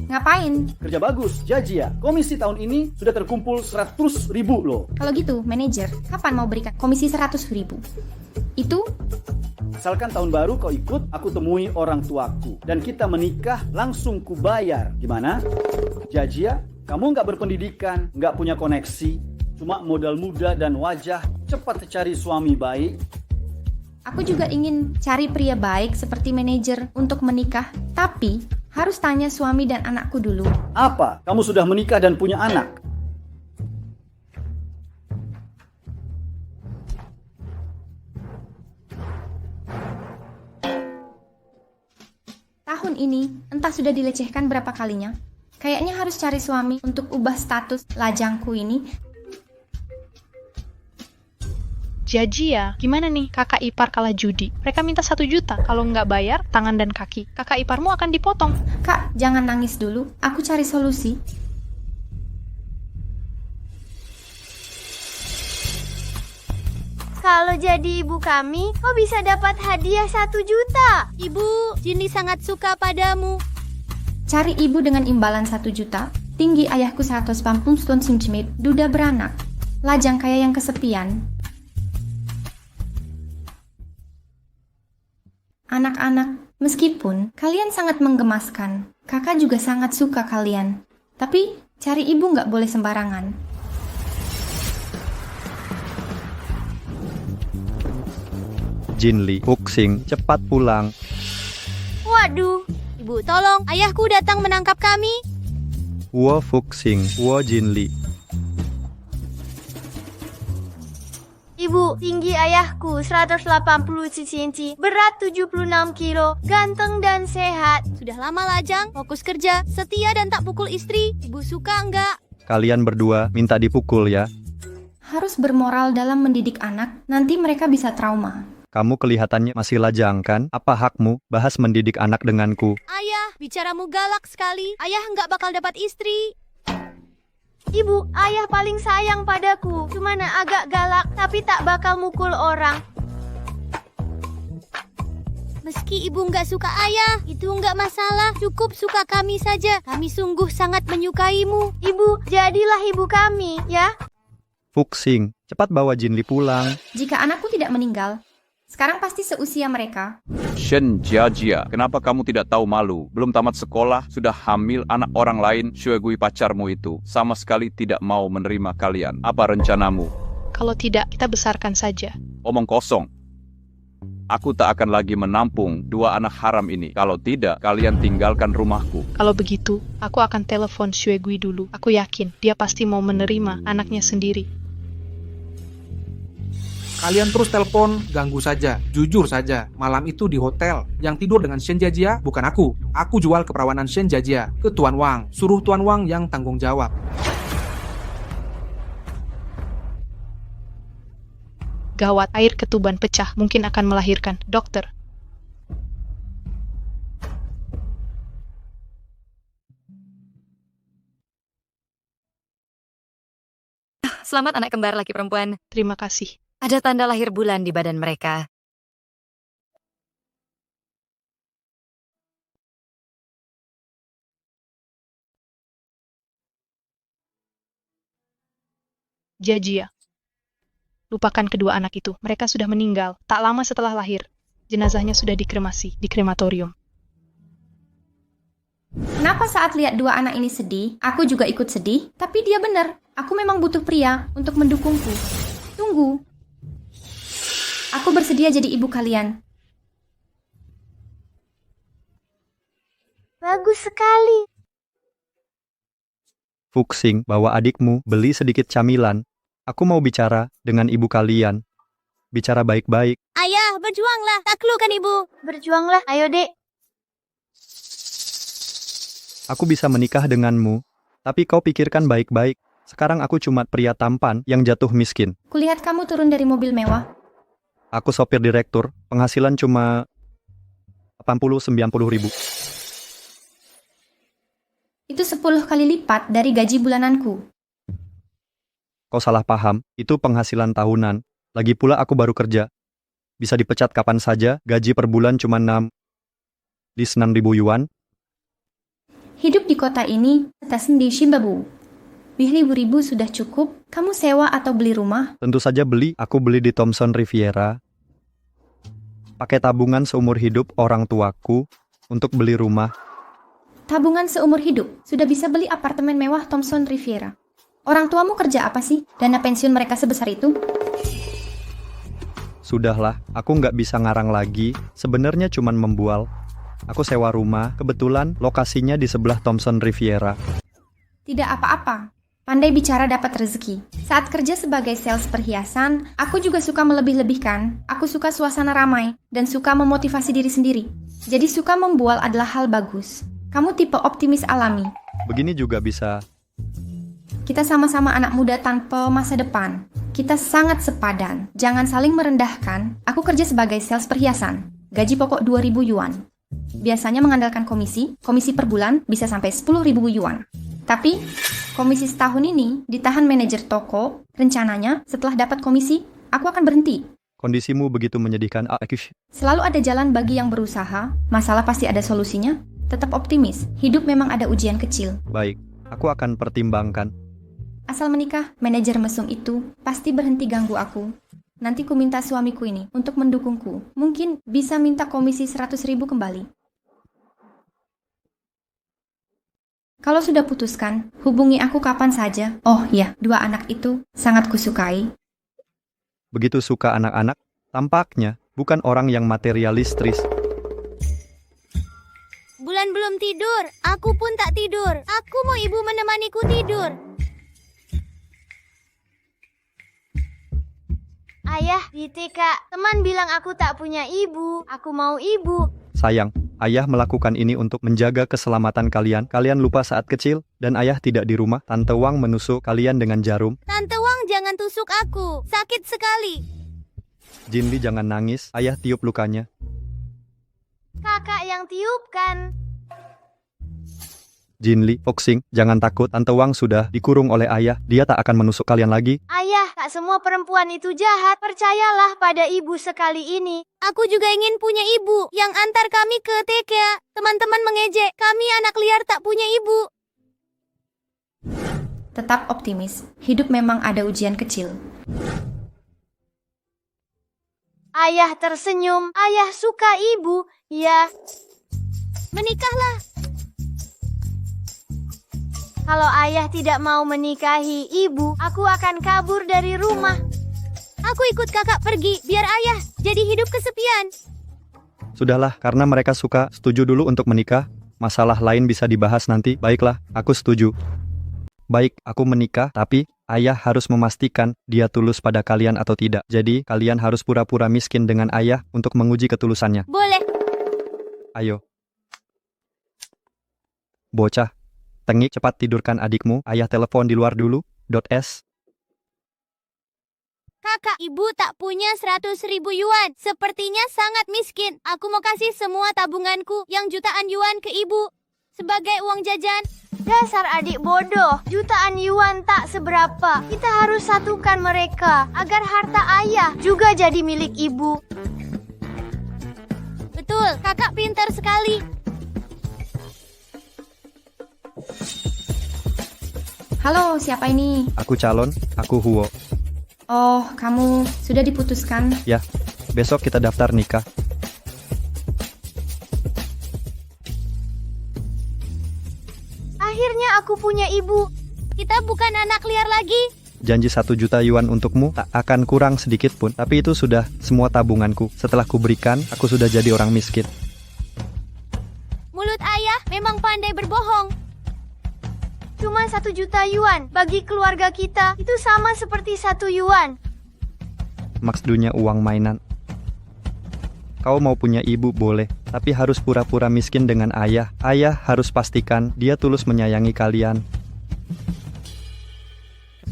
Ngapain? Kerja bagus, Jajia. Komisi tahun ini sudah terkumpul 100.000 loh. Kalau gitu, manajer, kapan mau berikan komisi 100.000? Itu Asalkan tahun baru kau ikut, aku temui orang tuaku. Dan kita menikah, langsung kubayar. Gimana? Jajia, kamu nggak berpendidikan, nggak punya koneksi, cuma modal muda dan wajah, cepat cari suami baik. aku juga ingin cari pria baik seperti manajer untuk menikah, tapi harus tanya suami dan anakku dulu. Apa? Kamu sudah menikah dan punya anak? Tahun ini, entah sudah dilecehkan berapa kalinya. Kayaknya harus cari suami untuk ubah status lajangku ini. Jajia, gimana nih kakak ipar kalah judi? Mereka minta 1 juta, kalau nggak bayar, tangan dan kaki. Kakak iparmu akan dipotong. Kak, jangan nangis dulu. Aku cari solusi. Kalau jadi ibu kami, kau bisa dapat hadiah 1 juta. Ibu, Jinli sangat suka padamu. Cari ibu dengan imbalan 1 juta. Tinggi ayahku 180 cm, duda beranak. Lajang kayak yang kesepian. Anak-anak, meskipun kalian sangat menggemaskan, kakak juga sangat suka kalian. Tapi, cari ibu nggak boleh sembarangan. Jinli, Fuxing, cepat pulang. Waduh, ibu tolong, ayahku datang menangkap kami. Wo Fuxing, wo Jinli. Ibu, tinggi ayahku 180 cm, berat 76 kilo, ganteng dan sehat. Sudah lama lajang, fokus kerja, setia dan tak pukul istri. Ibu suka enggak? Kalian berdua minta dipukul ya. Harus bermoral dalam mendidik anak, nanti mereka bisa trauma. Kamu kelihatannya masih lajang kan? Apa hakmu bahas mendidik anak denganku? Ayah, bicaramu galak sekali. Ayah enggak bakal dapat istri. Ibu, ayah paling sayang padaku. Cuman agak galak, tapi tak bakal mukul orang. Meski ibu nggak suka ayah, itu nggak masalah. Cukup suka kami saja. Kami sungguh sangat menyukaimu. Ibu, jadilah ibu kami, ya. Fuxing, cepat bawa Jinli pulang. Jika anakku tidak meninggal, sekarang pasti seusia mereka. Shen Jiajia, kenapa kamu tidak tahu malu? Belum tamat sekolah, sudah hamil anak orang lain, Shuegui pacarmu itu. Sama sekali tidak mau menerima kalian. Apa rencanamu? Kalau tidak, kita besarkan saja. Omong kosong. Aku tak akan lagi menampung 2 anak haram ini. Kalau tidak, kalian tinggalkan rumahku. Kalau begitu, aku akan telepon Shuegui dulu. Aku yakin dia pasti mau menerima anaknya sendiri. Kalian terus telepon, ganggu saja, jujur saja. Malam itu di hotel, yang tidur dengan Shen Jajia bukan aku. Aku jual keperawanan Shen Jajia ke Tuan Wang. Suruh Tuan Wang yang tanggung jawab. Gawat, air ketuban pecah, mungkin akan melahirkan. Dokter. Selamat anak kembar laki perempuan. Terima kasih. Ada tanda lahir bulan di badan mereka. Jajia. Lupakan kedua anak itu. Mereka sudah meninggal. Tak lama setelah lahir. Jenazahnya sudah dikremasi di krematorium. Kenapa saat lihat 2 anak ini sedih, aku juga ikut sedih? Tapi dia benar, aku memang butuh pria untuk mendukungku. Tunggu. Aku bersedia jadi ibu kalian. Bagus sekali. Fuxing, bawa adikmu beli sedikit camilan. Aku mau bicara dengan ibu kalian. Bicara baik-baik. Ayah, berjuanglah. Taklukkan ibu. Berjuanglah, ayo dek. Aku bisa menikah denganmu, tapi kau pikirkan baik-baik. Sekarang aku cuma pria tampan yang jatuh miskin. Kulihat kamu turun dari mobil mewah. Aku sopir direktur, penghasilan cuma 80-90 ribu. Itu 10 kali lipat dari gaji bulananku. Kau salah paham, itu penghasilan tahunan. Lagi pula aku baru kerja. Bisa dipecat kapan saja, gaji per bulan cuma 6 ribu yuan. Hidup di kota ini tetesan di Shimbabu. Ribu sudah cukup. Kamu sewa atau beli rumah? Tentu saja beli, aku beli di Thomson Riviera. Pakai tabungan seumur hidup orang tuaku untuk beli rumah. Tabungan seumur hidup, sudah bisa beli apartemen mewah Thomson Riviera. Orang tuamu kerja apa sih? Dana pensiun mereka sebesar itu? Sudahlah, aku nggak bisa ngarang lagi. Sebenarnya cuman membual. Aku sewa rumah, kebetulan lokasinya di sebelah Thomson Riviera. Tidak apa-apa. Pandai bicara dapat rezeki. Saat kerja sebagai sales perhiasan, aku juga suka melebih-lebihkan. Aku suka suasana ramai dan suka memotivasi diri sendiri. Jadi suka membual adalah hal bagus. Kamu tipe optimis alami. Begini juga bisa. Kita sama-sama anak muda tanpa masa depan. Kita sangat sepadan. Jangan saling merendahkan. Aku kerja sebagai sales perhiasan. Gaji pokok 2.000 yuan. Biasanya mengandalkan komisi per bulan bisa sampai 10.000 yuan. Tapi, komisi setahun ini ditahan manajer toko. Rencananya, setelah dapat komisi, aku akan berhenti. Kondisimu begitu menyedihkan, Akish. Selalu ada jalan bagi yang berusaha. Masalah pasti ada solusinya. Tetap optimis. Hidup memang ada ujian kecil. Baik, aku akan pertimbangkan. Asal menikah, manajer mesum itu pasti berhenti ganggu aku. Nanti ku minta suamiku ini untuk mendukungku. Mungkin bisa minta komisi 100.000 kembali. Kalau sudah putuskan, hubungi aku kapan saja. Oh ya, 2 anak itu sangat kusukai. Begitu suka anak-anak, tampaknya bukan orang yang materialistis. Bulan belum tidur, aku pun tak tidur. Aku mau ibu menemaniku tidur. Ayah, di TK, teman bilang aku tak punya ibu. Aku mau ibu. Sayang, ayah melakukan ini untuk menjaga keselamatan kalian. Kalian lupa saat kecil, dan ayah tidak di rumah. Tante Wang menusuk kalian dengan jarum. Tante Wang jangan tusuk aku. Sakit sekali. Jinli jangan nangis, ayah tiup lukanya. Kakak yang tiupkan. Jinli, Foxing, jangan takut. Tante Wang sudah dikurung oleh ayah. Dia tak akan menusuk kalian lagi. Ayah, tak semua perempuan itu jahat. Percayalah pada ibu sekali ini. Aku juga ingin punya ibu yang antar kami ke TK. Teman-teman mengejek, kami anak liar tak punya ibu. Tetap optimis. Hidup memang ada ujian kecil. Ayah tersenyum. Ayah suka ibu. Ya. Menikahlah. Kalau ayah tidak mau menikahi ibu, aku akan kabur dari rumah. Aku ikut kakak pergi, biar ayah jadi hidup kesepian. Sudahlah, karena mereka suka, setuju dulu untuk menikah. Masalah lain bisa dibahas nanti. Baiklah, aku setuju. Baik, aku menikah, tapi ayah harus memastikan dia tulus pada kalian atau tidak. Jadi, kalian harus pura-pura miskin dengan ayah untuk menguji ketulusannya. Boleh. Ayo. Bocah. Tengik, cepat tidurkan adikmu. Ayah telepon di luar dulu. .s. Kakak, ibu tak punya 100.000 yuan. Sepertinya sangat miskin. Aku mau kasih semua tabunganku yang jutaan yuan ke ibu sebagai uang jajan. Dasar adik bodoh. Jutaan yuan tak seberapa. Kita harus satukan mereka agar harta ayah juga jadi milik ibu. Betul, kakak pintar sekali. Halo, siapa ini? Aku calon, aku Huo. Oh, kamu sudah diputuskan? Ya, besok kita daftar nikah. Akhirnya aku punya ibu. Kita bukan anak liar lagi. Janji 1 juta yuan untukmu tak akan kurang sedikit pun. Tapi itu sudah semua tabunganku. Setelah kuberikan, aku sudah jadi orang miskin. Mulut ayah memang pandai berbohong. Cuma 1 juta yuan. Bagi keluarga kita, itu sama seperti 1 yuan. Maksudnya uang mainan. Kau mau punya ibu boleh, tapi harus pura-pura miskin dengan ayah. Ayah harus pastikan dia tulus menyayangi kalian.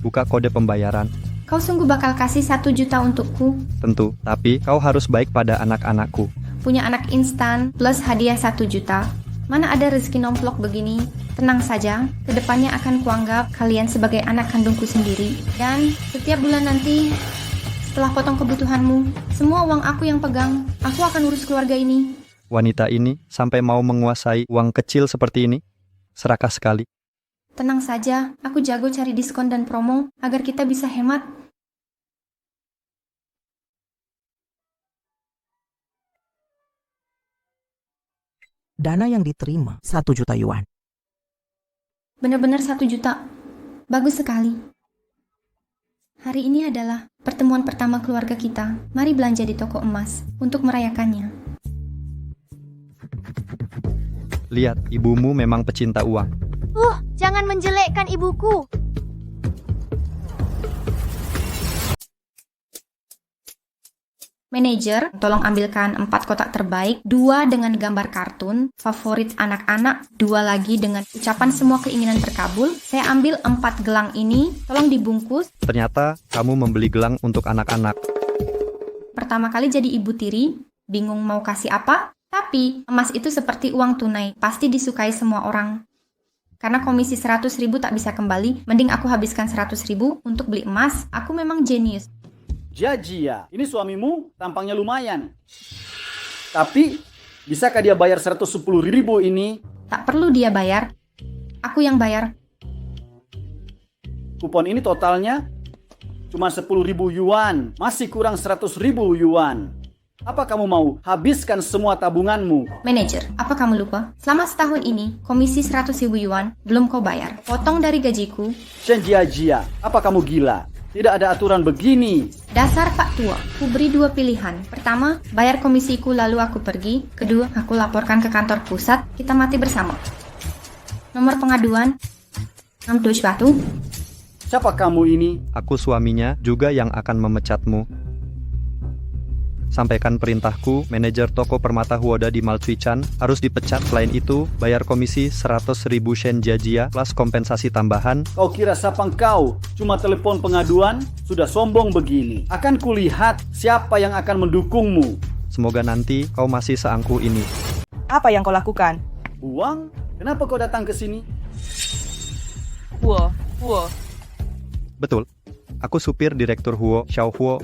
Buka kode pembayaran. Kau sungguh bakal kasih 1 juta untukku? Tentu, tapi kau harus baik pada anak-anakku. Punya anak instan plus hadiah 1 juta. Mana ada rezeki nomplok begini? Tenang saja, kedepannya akan kuanggap kalian sebagai anak kandungku sendiri. Dan setiap bulan nanti, setelah potong kebutuhanmu, semua uang aku yang pegang. Aku akan urus keluarga ini. Wanita ini sampai mau menguasai uang kecil seperti ini. serakah sekali. Tenang saja, aku jago cari diskon dan promo agar kita bisa hemat. Dana yang diterima 1 juta yuan. Benar-benar 1 juta. Bagus sekali. Hari ini adalah pertemuan pertama keluarga kita. Mari belanja di toko emas untuk merayakannya. Lihat, ibumu memang pecinta uang. Jangan menjelekkan ibuku. Manajer, tolong ambilkan 4 kotak terbaik, 2 dengan gambar kartun, favorit anak-anak, 2 lagi dengan ucapan semua keinginan terkabul. Saya ambil 4 gelang ini, tolong dibungkus. Ternyata kamu membeli gelang untuk anak-anak. Pertama kali jadi ibu tiri, bingung mau kasih apa, tapi emas itu seperti uang tunai, pasti disukai semua orang. Karena komisi 100.000 tak bisa kembali, mending aku habiskan 100.000 untuk beli emas, aku memang jenius. Jajia, ini suamimu tampangnya lumayan. Tapi, bisakah dia bayar 110.000 ini? Tak perlu dia bayar, aku yang bayar. Kupon ini totalnya cuma 10.000 yuan, masih kurang 100.000 yuan. Apa kamu mau habiskan semua tabunganmu? Manajer, apa kamu lupa? Selama setahun ini, komisi 100.000 yuan belum kau bayar. Potong dari gajiku. Shen Jia, apa kamu gila? Tidak ada aturan begini. Dasar Pak Tua, ku beri 2 pilihan. Pertama, bayar komisiku lalu aku pergi. Kedua, aku laporkan ke kantor pusat, kita mati bersama. Nomor pengaduan 621. Siapa kamu ini? Aku suaminya juga yang akan memecatmu. Sampaikan perintahku, manajer toko permata Huoda di Malcuichan harus dipecat. Selain itu, bayar komisi 100.000 Shen Jia plus kompensasi tambahan. Kau kira siapa kau? Cuma telepon pengaduan? Sudah sombong begini. Akan kulihat siapa yang akan mendukungmu. Semoga nanti kau masih seangkuh ini. Apa yang kau lakukan? Uang? Kenapa kau datang ke sini? Huo. Betul. Aku supir direktur Huo, Xiao Huo.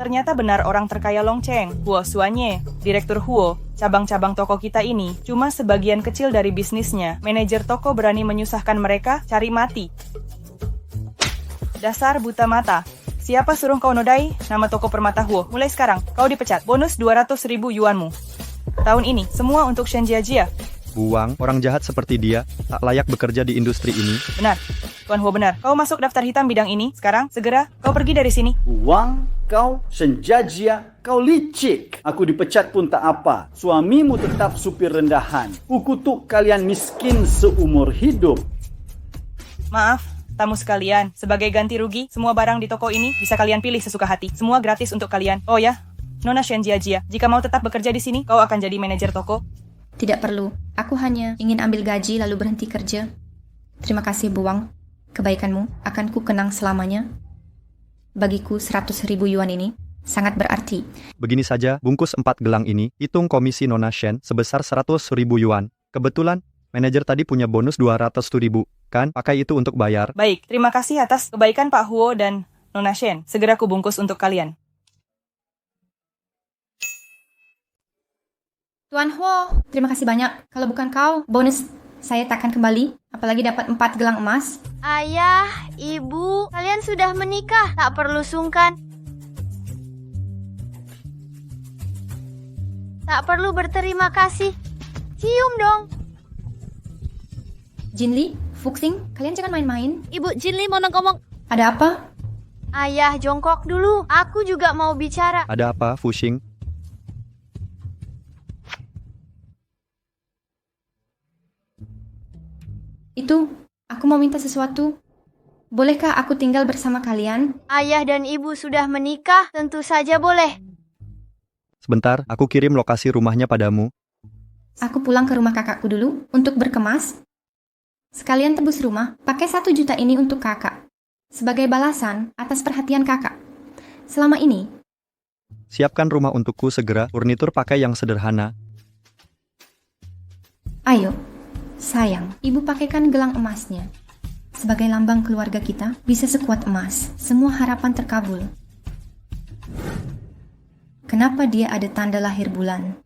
Ternyata benar orang terkaya Longcheng, Huo Suanye, Direktur Huo, cabang-cabang toko kita ini, cuma sebagian kecil dari bisnisnya. Manajer toko berani menyusahkan mereka, cari mati. Dasar buta mata. Siapa suruh kau nodai nama toko permata Huo? Mulai sekarang, kau dipecat. Bonus 200.000 yuanmu. Tahun ini, semua untuk Shen Jia. Buang, orang jahat seperti dia tak layak bekerja di industri ini. Benar, Tuan Huo benar. Kau masuk daftar hitam bidang ini. Sekarang, segera, kau pergi dari sini. Uang? Kau senjajia, kau licik. Aku dipecat pun tak apa. Suamimu tetap supir rendahan. Kukutuk kalian miskin seumur hidup. Maaf, tamu sekalian. Sebagai ganti rugi, semua barang di toko ini bisa kalian pilih sesuka hati. Semua gratis untuk kalian. Oh ya, Nona Shen Jia, jika mau tetap bekerja di sini, kau akan jadi manajer toko. Tidak perlu, aku hanya ingin ambil gaji lalu berhenti kerja. Terima kasih Buang, kebaikanmu akan ku kenang selamanya. Bagiku 100.000 yuan ini sangat berarti. Begini saja, bungkus 4 gelang ini, hitung komisi Nona Shen sebesar 100.000 yuan. Kebetulan, manajer tadi punya bonus 200.000, kan? Pakai itu untuk bayar. Baik, terima kasih atas kebaikan Pak Huo dan Nona Shen. Segera ku bungkus untuk kalian. Tuan Huo, terima kasih banyak. Kalau bukan kau, bonus saya takkan kembali. Apalagi dapat 4 gelang emas. Ayah, ibu, kalian sudah menikah. Tak perlu sungkan. Tak perlu berterima kasih. Cium dong. Jinli, Fuxing, kalian jangan main-main. Ibu Jinli mau ngomong. Ada apa? Ayah, jongkok dulu. Aku juga mau bicara. Ada apa, Fuxing? Itu, aku mau minta sesuatu. Bolehkah aku tinggal bersama kalian? Ayah dan ibu sudah menikah, tentu saja boleh. Sebentar, aku kirim lokasi rumahnya padamu. Aku pulang ke rumah kakakku dulu untuk berkemas. Sekalian tebus rumah, pakai 1 juta ini untuk kakak. Sebagai balasan atas perhatian kakak. Selama ini, Siapkan rumah untukku segera, furnitur pakai yang sederhana. ayo. Sayang, ibu pakaikan gelang emasnya. Sebagai lambang keluarga kita, bisa sekuat emas. Semua harapan terkabul. Kenapa dia ada tanda lahir bulan?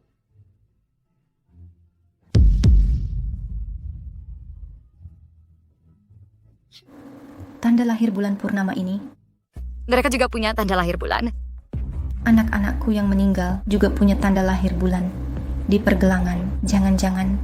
tanda lahir bulan purnama ini? Mereka juga punya tanda lahir bulan. Anak-anakku yang meninggal juga punya tanda lahir bulan. Di pergelangan, jangan-jangan.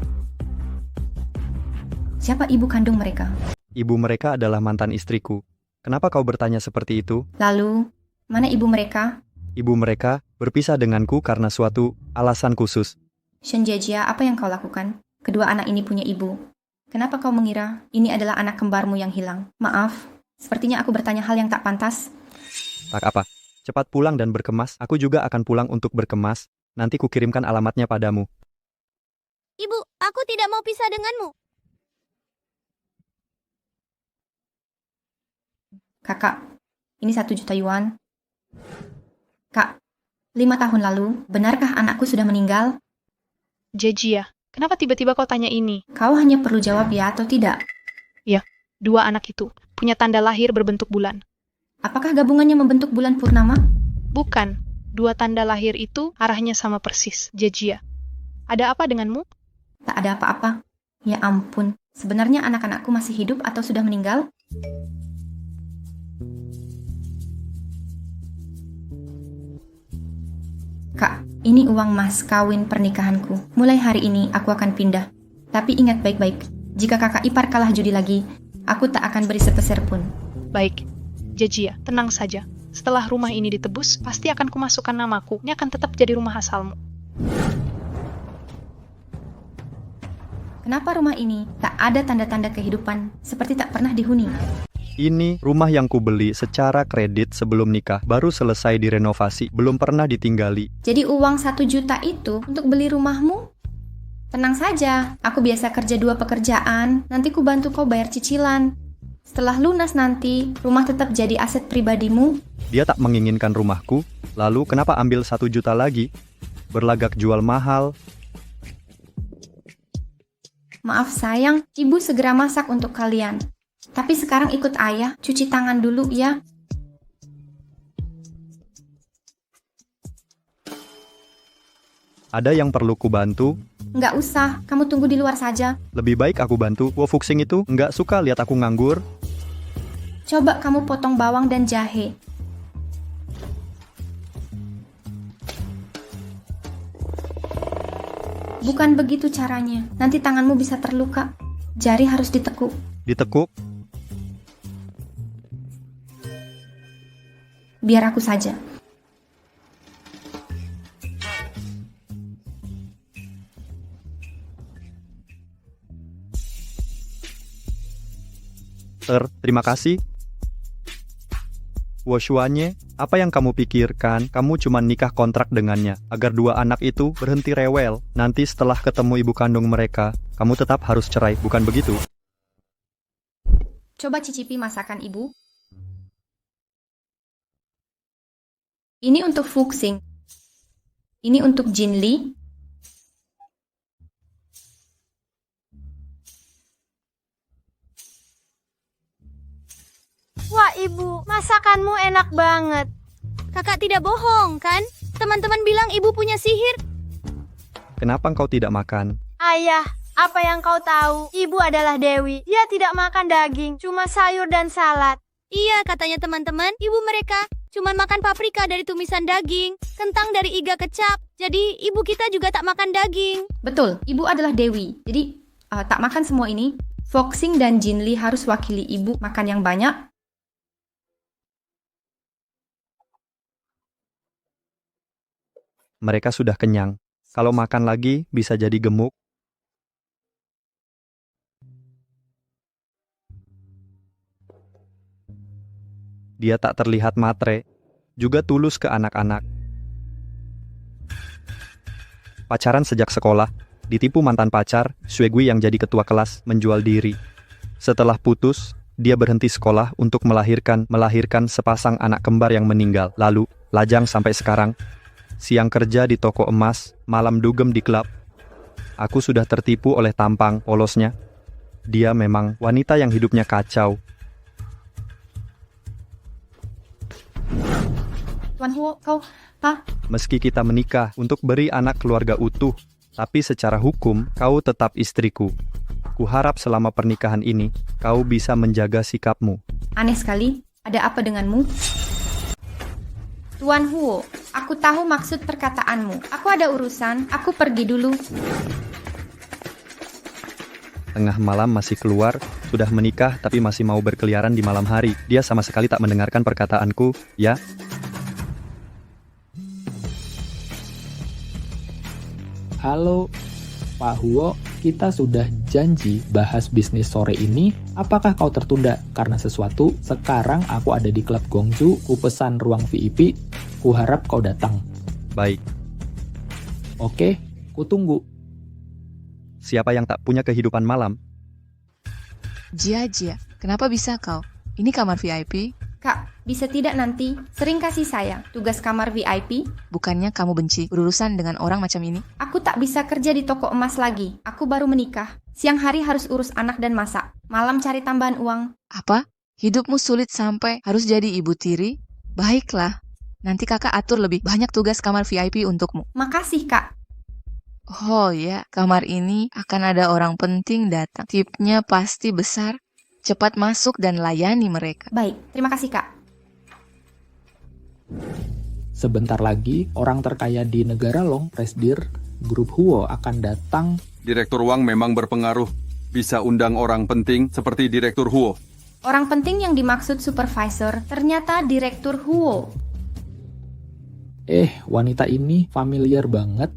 Siapa ibu kandung mereka? Ibu mereka adalah mantan istriku. Kenapa kau bertanya seperti itu? Lalu, mana ibu mereka? Ibu mereka berpisah denganku karena suatu alasan khusus. Shen Jiajia, apa yang kau lakukan? Kedua anak ini punya ibu. Kenapa kau mengira ini adalah anak kembarmu yang hilang? Maaf, sepertinya aku bertanya hal yang tak pantas. Tak apa. Cepat pulang dan berkemas. Aku juga akan pulang untuk berkemas. Nanti kukirimkan alamatnya padamu. Ibu, aku tidak mau pisah denganmu. Kakak, ini 1 juta yuan. Kak, 5 tahun lalu, benarkah anakku sudah meninggal? Jejia, kenapa tiba-tiba kau tanya ini? Kau hanya perlu jawab ya atau tidak. Ya, 2 anak itu punya tanda lahir berbentuk bulan. Apakah gabungannya membentuk bulan purnama? Bukan, 2 tanda lahir itu arahnya sama persis, Jejia. Ada apa denganmu? Tak ada apa-apa. Ya ampun, sebenarnya anak-anakku masih hidup atau sudah meninggal? Kak, ini uang mas kawin pernikahanku. Mulai hari ini aku akan pindah. Tapi ingat baik-baik, jika kakak ipar kalah judi lagi, aku tak akan beri sepeser pun. Baik, Jejia, tenang saja. Setelah rumah ini ditebus, pasti akan kumasukkan namaku. Ini akan tetap jadi rumah asalmu. Kenapa rumah ini tak ada tanda-tanda kehidupan, seperti tak pernah dihuni? Ini rumah yang kubeli secara kredit sebelum nikah. Baru selesai direnovasi, belum pernah ditinggali. Jadi uang 1 juta itu untuk beli rumahmu? Tenang saja, aku biasa kerja 2 pekerjaan, nanti ku bantu kau bayar cicilan. Setelah lunas nanti, rumah tetap jadi aset pribadimu. Dia tak menginginkan rumahku, lalu kenapa ambil 1 juta lagi? Berlagak jual mahal. Maaf sayang, ibu segera masak untuk kalian. Tapi sekarang ikut ayah, cuci tangan dulu ya. Ada yang perlu ku bantu? Nggak usah, kamu tunggu di luar saja. Lebih baik aku bantu. Wo Fuxing itu nggak suka lihat aku nganggur. Coba kamu potong bawang dan jahe. Bukan begitu caranya, nanti tanganmu bisa terluka. Jari harus ditekuk. Ditekuk? Biar aku saja. Terima kasih. Woshuanye, apa yang kamu pikirkan? Kamu cuma nikah kontrak dengannya, agar 2 anak itu berhenti rewel. Nanti setelah ketemu ibu kandung mereka, kamu tetap harus cerai, bukan begitu? Coba cicipi masakan ibu. Ini untuk Fuxing. Ini untuk Jinli. Wah ibu, masakanmu enak banget. Kakak tidak bohong, kan? Teman-teman bilang ibu punya sihir. Kenapa engkau tidak makan? Ayah, apa yang kau tahu? Ibu adalah Dewi. Dia tidak makan daging, cuma sayur dan salad. Iya, katanya teman-teman, ibu mereka cuma makan paprika dari tumisan daging, kentang dari iga kecap. Jadi, ibu kita juga tak makan daging. Betul, ibu adalah Dewi. Jadi, tak makan semua ini. Fuxing dan Jinli harus wakili ibu makan yang banyak. Mereka sudah kenyang. Kalau makan lagi, bisa jadi gemuk. Dia tak terlihat matre, juga tulus ke anak-anak. Pacaran sejak sekolah, ditipu mantan pacar, Xuegui yang jadi ketua kelas, menjual diri. Setelah putus, dia berhenti sekolah untuk melahirkan sepasang anak kembar yang meninggal. Lalu, lajang sampai sekarang. Siang kerja di toko emas, malam dugem di klub. Aku sudah tertipu oleh tampang polosnya. Dia memang wanita yang hidupnya kacau. Tuan Huo, kau, Meski kita menikah untuk beri anak keluarga utuh, tapi secara hukum kau tetap istriku. Kuharap selama pernikahan ini, kau bisa menjaga sikapmu. Aneh sekali, ada apa denganmu? Tuan Huo, aku tahu maksud perkataanmu. Aku ada urusan, aku pergi dulu. Tengah malam masih keluar, sudah menikah tapi masih mau berkeliaran di malam hari. Dia sama sekali tak mendengarkan perkataanku, ya. Halo, Pak Huo, kita sudah janji bahas bisnis sore ini. Apakah kau tertunda karena sesuatu? Sekarang aku ada di klub Gongju, ku pesan ruang VIP, ku harap kau datang. Baik, Oke, ku tunggu. siapa yang tak punya kehidupan malam? Jia, kenapa bisa kau? Ini kamar VIP? Kak, bisa tidak nanti? Sering kasih saya tugas kamar VIP. Bukannya kamu benci berurusan dengan orang macam ini? Aku tak bisa kerja di toko emas lagi. Aku baru menikah. Siang hari harus urus anak dan masak. Malam cari tambahan uang. Apa? Hidupmu sulit sampai harus jadi ibu tiri? Baiklah, nanti kakak atur lebih banyak tugas kamar VIP untukmu. Makasih, Kak. Oh ya, kamar ini akan ada orang penting datang. Tipnya pasti besar. Cepat masuk dan layani mereka. Baik, terima kasih, Kak. Sebentar lagi, orang terkaya di negara Long, Presdir, grup Huo akan datang. Direktur Wang memang berpengaruh. Bisa undang orang penting seperti Direktur Huo. Orang penting yang dimaksud supervisor ternyata Direktur Huo. Wanita ini familiar banget.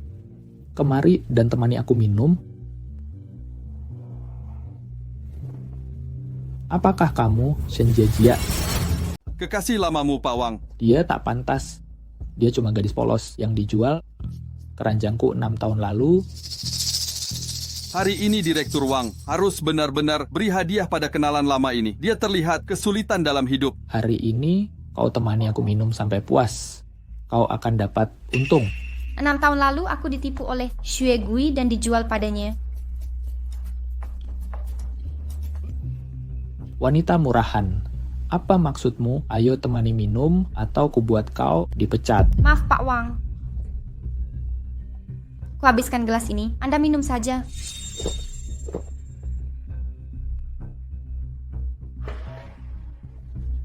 Kemari dan temani aku minum. Apakah kamu Shen Jia? Kekasih lamamu, Pak Wang. Dia tak pantas. Dia cuma gadis polos yang dijual keranjangku 6 tahun lalu. Hari ini Direktur Wang harus benar-benar beri hadiah pada kenalan lama ini. Dia terlihat kesulitan dalam hidup. Hari ini kau temani aku minum sampai puas. Kau akan dapat untung. 6 tahun lalu aku ditipu oleh Xue Gui dan dijual padanya. Wanita murahan, apa maksudmu? Ayo temani minum atau kubuat kau dipecat. Maaf, Pak Wang. Ku habiskan gelas ini. Anda minum saja.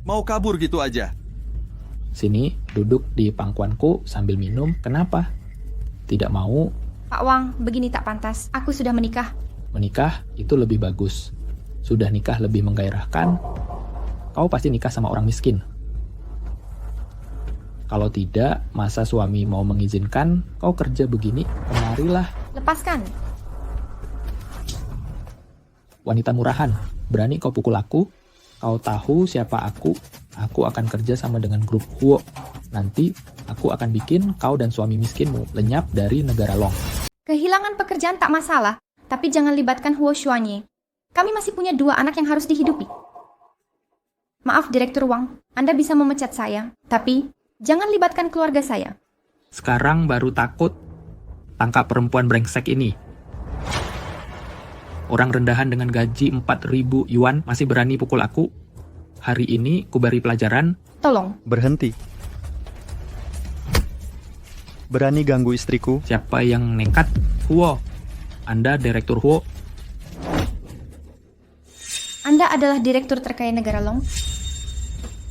Mau kabur gitu aja? Sini, duduk di pangkuanku sambil minum. Kenapa? Tidak mau? Pak Wang, begini tak pantas. Aku sudah menikah. Menikah itu lebih bagus. Sudah nikah lebih menggairahkan. Kau pasti nikah sama orang miskin. Kalau tidak, masa suami mau mengizinkan kau kerja begini? Kemarilah. Lepaskan. Wanita murahan, berani kau pukul aku? Kau tahu siapa aku? Aku akan kerja sama dengan grup Huo. Nanti, aku akan bikin kau dan suami miskinmu lenyap dari negara Long. Kehilangan pekerjaan tak masalah, tapi jangan libatkan Huo Xuanye. Kami masih punya 2 anak yang harus dihidupi. Maaf, Direktur Wang, Anda bisa memecat saya, tapi jangan libatkan keluarga saya. Sekarang baru takut? Tangkap perempuan brengsek ini. Orang rendahan dengan gaji 4.000 yuan masih berani pukul aku. Hari ini ku beri pelajaran. Tolong. Berhenti. Berani ganggu istriku? Siapa yang nekat? Huo. Anda Direktur Huo. Anda adalah direktur terkaya negara Long?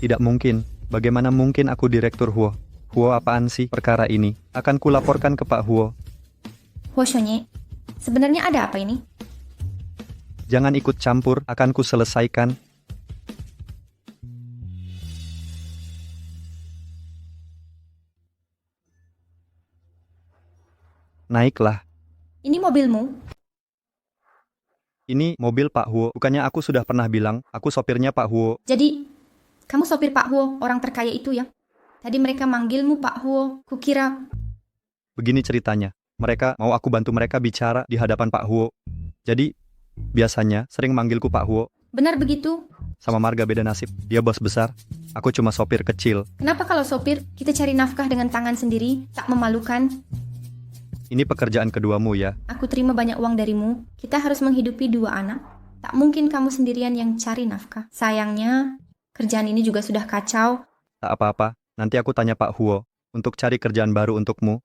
Tidak mungkin. Bagaimana mungkin aku Direktur Huo? Huo apaan sih perkara ini? Akan kulaporkan ke Pak Huo. Huo Xuanye, sebenarnya ada apa ini? Jangan ikut campur, akan ku selesaikan. Naiklah. Ini mobilmu? Ini mobil Pak Huo. Bukannya aku sudah pernah bilang, aku sopirnya Pak Huo. Jadi, kamu sopir Pak Huo, orang terkaya itu ya? Tadi mereka manggilmu Pak Huo, kukira... Begini ceritanya, mereka mau aku bantu mereka bicara di hadapan Pak Huo. Jadi, biasanya sering manggilku Pak Huo. Benar begitu? Sama Marga beda nasib, dia bos besar, aku cuma sopir kecil. Kenapa kalau sopir, kita cari nafkah dengan tangan sendiri, tak memalukan? Ini pekerjaan keduamu ya. Aku terima banyak uang darimu, kita harus menghidupi 2 anak. Tak mungkin kamu sendirian yang cari nafkah. Sayangnya, kerjaan ini juga sudah kacau. Tak apa-apa, nanti aku tanya Pak Huo, untuk cari kerjaan baru untukmu.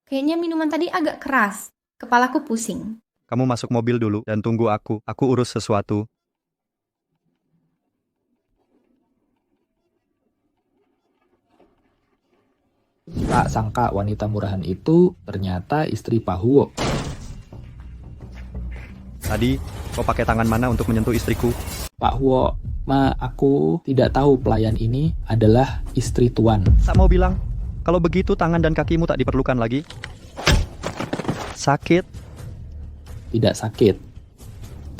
Kayaknya minuman tadi agak keras, kepalaku pusing. Kamu masuk mobil dulu dan tunggu aku. Aku urus sesuatu. Tak sangka wanita murahan itu ternyata istri Pak Huo. Tadi, kau pakai tangan mana untuk menyentuh istriku? Pak Huo, aku tidak tahu pelayan ini adalah istri Tuan. Tak mau bilang, kalau begitu tangan dan kakimu tak diperlukan lagi. Sakit? Tidak sakit.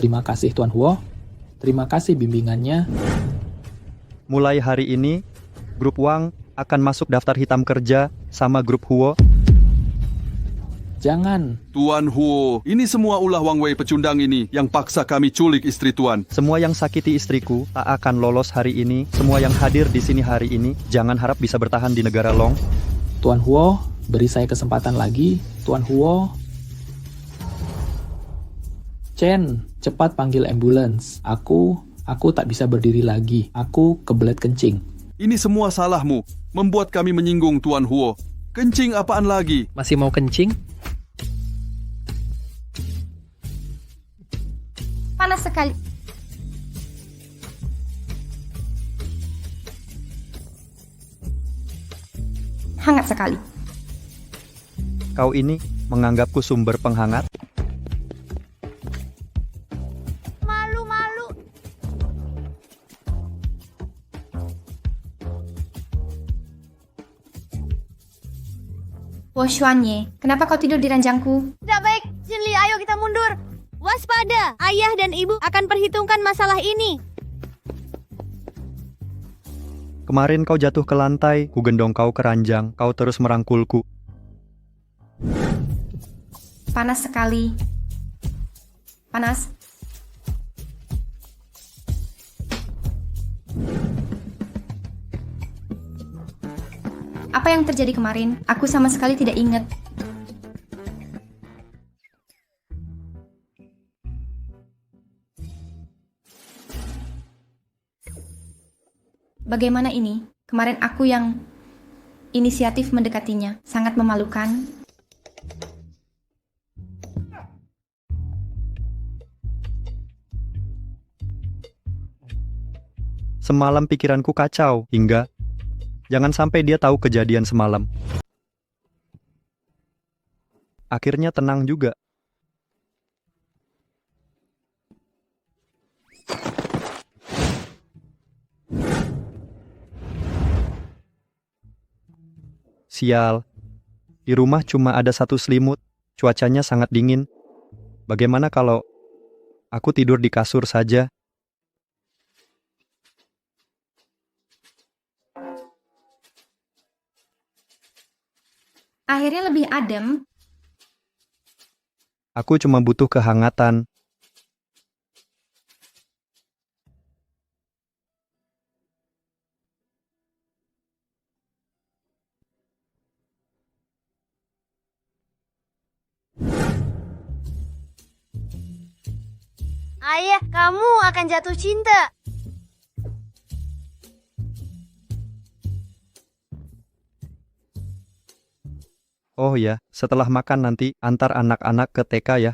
Terima kasih Tuan Huo. Terima kasih bimbingannya. Mulai hari ini, grup Wang akan masuk daftar hitam kerja sama grup Huo. Jangan. Tuan Huo, ini semua ulah Wang Wei pecundang ini yang paksa kami culik istri Tuan. Semua yang sakiti istriku tak akan lolos hari ini. Semua yang hadir di sini hari ini, jangan harap bisa bertahan di negara Long. Tuan Huo, beri saya kesempatan lagi. Tuan Huo. Chen, cepat panggil ambulans. Aku tak bisa berdiri lagi. Aku kebelet kencing. Ini semua salahmu, membuat kami menyinggung Tuan Huo. Kencing apaan lagi? Masih mau kencing? Panas sekali. Hangat sekali. Kau ini menganggapku sumber penghangat? Malu-malu. Wo Xuanye, kenapa kau tidur di ranjangku? Tidak baik, Jinli, ayo kita mundur. Waspada, ayah dan ibu akan perhitungkan masalah ini. Kemarin kau jatuh ke lantai, ku gendong kau ke ranjang, kau terus merangkulku. Panas sekali. Panas. Apa yang terjadi kemarin? Aku sama sekali tidak ingat. Bagaimana ini? Kemarin aku yang inisiatif mendekatinya. Sangat memalukan. Semalam pikiranku kacau, hingga jangan sampai dia tahu kejadian semalam. Akhirnya tenang juga. Sial, di rumah cuma ada satu selimut, cuacanya sangat dingin. Bagaimana kalau aku tidur di kasur saja? Akhirnya lebih adem. Aku cuma butuh kehangatan. Ayah, kamu akan jatuh cinta. Oh ya, setelah makan nanti antar anak-anak ke TK ya.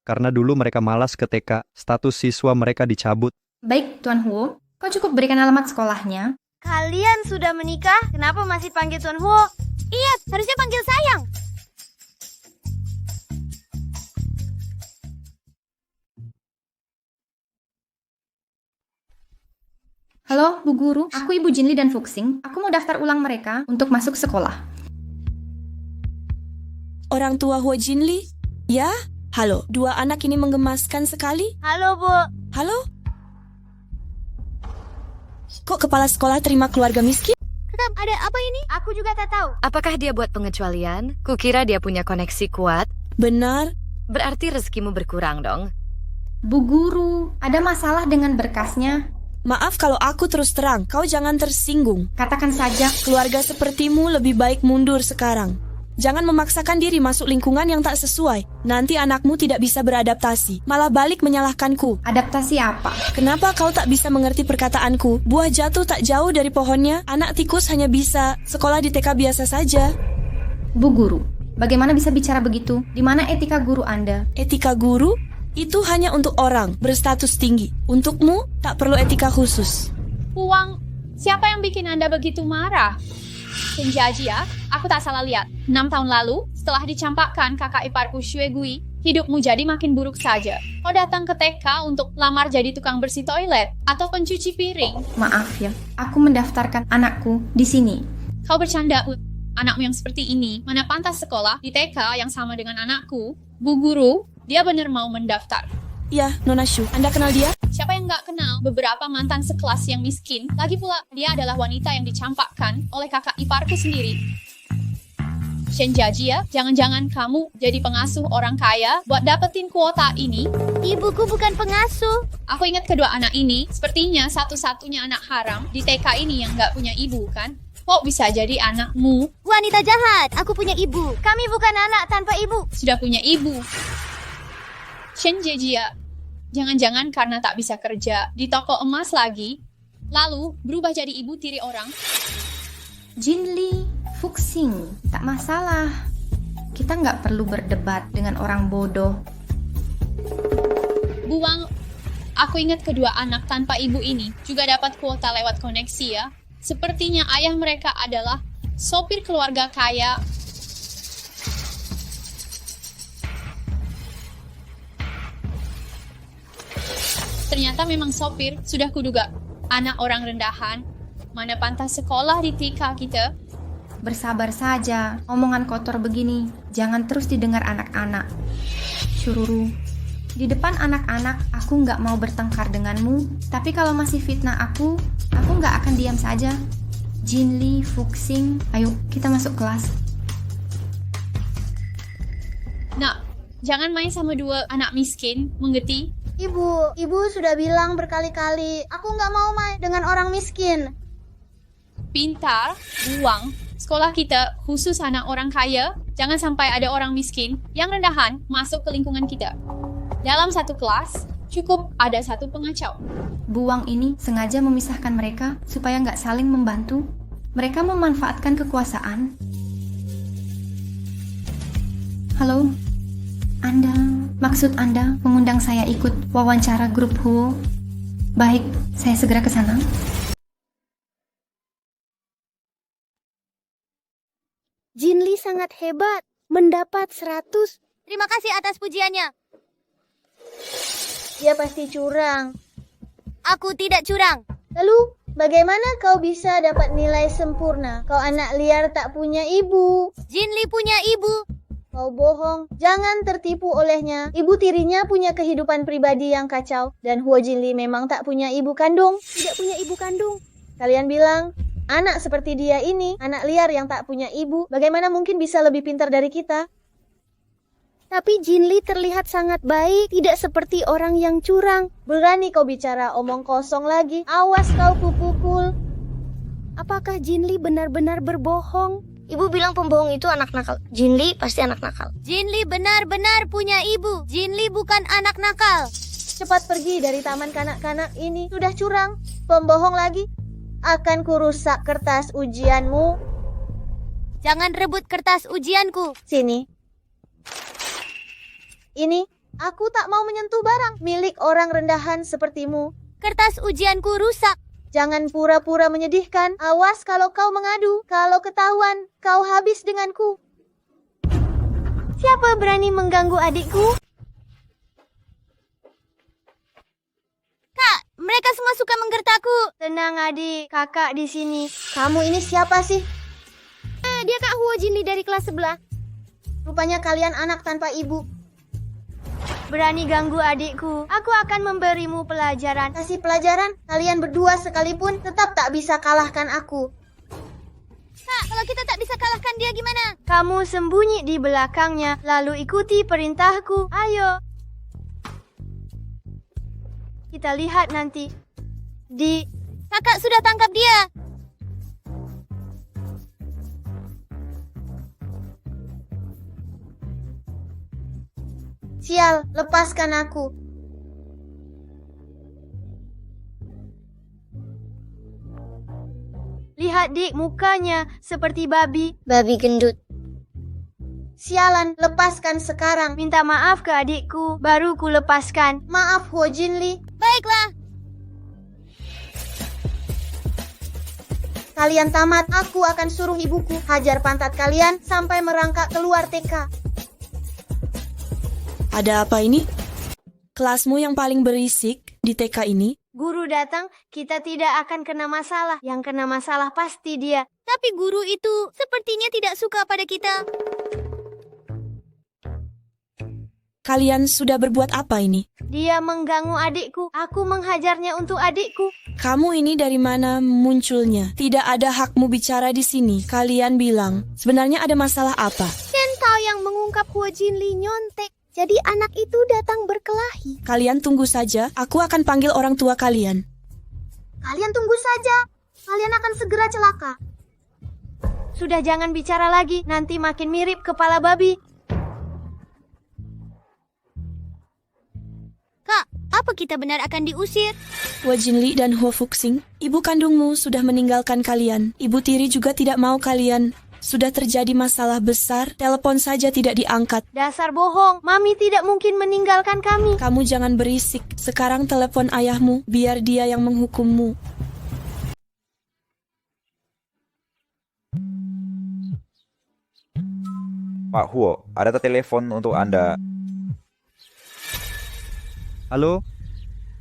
Karena dulu mereka malas ke TK, status siswa mereka dicabut. Baik, Tuan Huo. Kau cukup berikan alamat sekolahnya. Kalian sudah menikah? Kenapa masih panggil Tuan Huo? Iya, harusnya panggil sayang. Halo, Bu Guru. Aku Ibu Jinli dan Fuxing. Aku mau daftar ulang mereka untuk masuk sekolah. Orang tua Huo Jinli? Ya? Halo, dua anak ini menggemaskan sekali. Halo, Bu. Halo? Kok kepala sekolah terima keluarga miskin? Tetap ada apa ini? Aku juga tak tahu. Apakah dia buat pengecualian? Kukira dia punya koneksi kuat. Benar. Berarti rezekimu berkurang dong. Bu Guru, ada masalah dengan berkasnya. Maaf kalau aku terus terang, kau jangan tersinggung. Katakan saja. Keluarga sepertimu lebih baik mundur sekarang. Jangan memaksakan diri masuk lingkungan yang tak sesuai. Nanti anakmu tidak bisa beradaptasi, malah balik menyalahkanku. Adaptasi apa? Kenapa kau tak bisa mengerti perkataanku? Buah jatuh tak jauh dari pohonnya. Anak tikus hanya bisa sekolah di TK biasa saja. Bu Guru, Bagaimana bisa bicara begitu? Di mana etika guru Anda? Etika guru? Itu hanya untuk orang berstatus tinggi. Untukmu, tak perlu etika khusus. Uang, siapa yang bikin Anda begitu marah? Shenjia, aku tak salah lihat. 6 tahun lalu, setelah dicampakkan kakak iparku Xuegui, hidupmu jadi makin buruk saja. Kau datang ke TK untuk lamar jadi tukang bersih toilet atau pencuci piring. Maaf ya, aku mendaftarkan anakku di sini. Kau bercanda, anakmu yang seperti ini, mana pantas sekolah di TK yang sama dengan anakku. Bu Guru, dia benar mau mendaftar. Ya, Nona Shu, Anda kenal dia? Siapa yang nggak kenal beberapa mantan sekelas yang miskin? Lagi pula, dia adalah wanita yang dicampakkan oleh kakak iparku sendiri. Shenjia, jangan-jangan kamu jadi pengasuh orang kaya buat dapetin kuota ini? Ibuku bukan pengasuh. Aku ingat kedua anak ini, sepertinya satu-satunya anak haram di TK ini yang nggak punya ibu, kan? Kok bisa jadi anakmu? Wanita jahat, aku punya ibu. Kami bukan anak tanpa ibu. Sudah punya ibu. Shenjia, jangan-jangan karena tak bisa kerja di toko emas lagi, lalu berubah jadi ibu tiri orang? Jinli, Fuxing, tak masalah. Kita nggak perlu berdebat dengan orang bodoh. Buang, aku ingat kedua anak tanpa ibu ini juga dapat kuota lewat koneksi ya. Sepertinya ayah mereka adalah sopir keluarga kaya. Ternyata memang sopir, sudah kuduga. Anak orang rendahan, mana pantas sekolah di TK kita. Bersabar saja, omongan kotor begini. Jangan terus didengar anak-anak. Syururu, di depan anak-anak aku nggak mau bertengkar denganmu. Tapi kalau masih fitnah aku nggak akan diam saja. Jinli, Fuxing, ayo kita masuk kelas. Nak, jangan main sama dua anak miskin, mengerti? Ibu sudah bilang berkali-kali, aku nggak mau main dengan orang miskin. Pintar, buang. Sekolah kita khusus anak orang kaya, jangan sampai ada orang miskin yang rendahan masuk ke lingkungan kita. Dalam satu kelas, cukup ada satu pengacau. Buang ini sengaja memisahkan mereka supaya nggak saling membantu. Mereka memanfaatkan kekuasaan. Halo, maksud Anda mengundang saya ikut wawancara grup Huo? Baik, saya segera ke sana. Jinli sangat hebat, mendapat 100. Terima kasih atas pujiannya. Dia pasti curang. Aku tidak curang. Lalu, bagaimana kau bisa dapat nilai sempurna? Kau anak liar tak punya ibu. Jinli punya ibu. Kau bohong, jangan tertipu olehnya. Ibu tirinya punya kehidupan pribadi yang kacau. Dan Huo Jinli memang tak punya ibu kandung. Tidak punya ibu kandung. Kalian bilang, anak seperti dia ini, anak liar yang tak punya ibu, bagaimana mungkin bisa lebih pintar dari kita? Tapi Jinli terlihat sangat baik, tidak seperti orang yang curang. Berani kau bicara omong kosong lagi, awas kau kupukul. Apakah Jinli benar-benar berbohong? Ibu bilang pembohong itu anak nakal. Jinli pasti anak nakal. Jinli benar-benar punya ibu. Jinli bukan anak nakal. Cepat pergi dari taman kanak-kanak ini. Sudah curang, pembohong lagi. Akan kurusak kertas ujianmu. Jangan rebut kertas ujianku. Sini. Ini, aku tak mau menyentuh barang milik orang rendahan sepertimu. Kertas ujianku rusak. Jangan pura-pura menyedihkan. Awas kalau kau mengadu. Kalau ketahuan, kau habis denganku. Siapa berani mengganggu adikku? Kak, mereka semua suka menggertakku. Tenang adik, kakak di sini. Kamu ini siapa sih? Dia Kak Huo Jinli dari kelas sebelah. Rupanya kalian anak tanpa ibu. Berani ganggu adikku. Aku akan memberimu pelajaran. Kasih pelajaran? Kalian berdua sekalipun tetap tak bisa kalahkan aku. Kak, kalau kita tak bisa kalahkan dia gimana? Kamu sembunyi di belakangnya, lalu ikuti perintahku. Ayo. Kita lihat nanti. Kakak sudah tangkap dia. Sial, lepaskan aku. Lihat dik, mukanya seperti babi. Babi gendut. Sialan, lepaskan sekarang. Minta maaf ke adikku, baru ku lepaskan. Maaf, Huo Jinli. Baiklah. Kalian tamat, aku akan suruh ibuku hajar pantat kalian sampai merangkak keluar TK. Ada apa ini? Kelasmu yang paling berisik di TK ini? Guru datang, kita tidak akan kena masalah. Yang kena masalah pasti dia. Tapi guru itu sepertinya tidak suka pada kita. Kalian sudah berbuat apa ini? Dia mengganggu adikku. Aku menghajarnya untuk adikku. Kamu ini dari mana munculnya? Tidak ada hakmu bicara di sini. Kalian bilang, sebenarnya ada masalah apa? Shen Tao yang mengungkap Huo Jinli nyontek. Jadi anak itu datang berkelahi. Kalian tunggu saja, aku akan panggil orang tua kalian. Kalian tunggu saja. Kalian akan segera celaka. Sudah jangan bicara lagi, nanti makin mirip kepala babi. Kak, apa kita benar akan diusir? Huo Jinli dan Huo Fuxing, ibu kandungmu sudah meninggalkan kalian. Ibu tiri juga tidak mau kalian. Sudah terjadi masalah besar, telepon saja tidak diangkat. Dasar bohong, Mami tidak mungkin meninggalkan kami. Kamu jangan berisik. Sekarang telepon ayahmu, biar dia yang menghukummu. Pak Huo, ada telepon untuk Anda. Halo?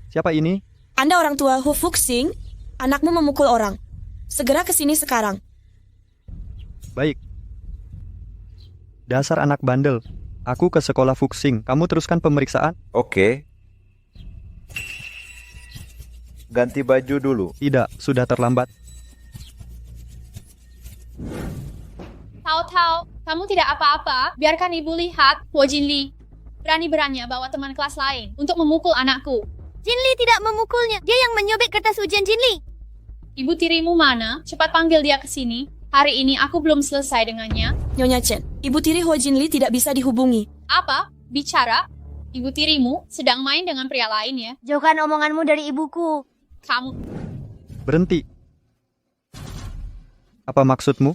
Siapa ini? Anda orang tua Huo Fuxing, anakmu memukul orang. Segera ke sini sekarang. Baik. Dasar anak bandel. Aku ke sekolah Fuxing. Kamu teruskan pemeriksaan? Oke. Ganti baju dulu. Tidak, sudah terlambat. Tao, kamu tidak apa-apa. Biarkan ibu lihat Huo Jinli. Berani-beraninya bawa teman kelas lain untuk memukul anakku. Jinli tidak memukulnya. Dia yang menyobek kertas ujian Jinli. Ibu tirimu mana? Cepat panggil dia ke sini. Hari ini aku belum selesai dengannya. Nyonya Chen, ibu tiri Huo Jinli tidak bisa dihubungi. Apa? Bicara? Ibu tirimu sedang main dengan pria lain ya? Jauhkan omonganmu dari ibuku. Kamu... Berhenti. Apa maksudmu?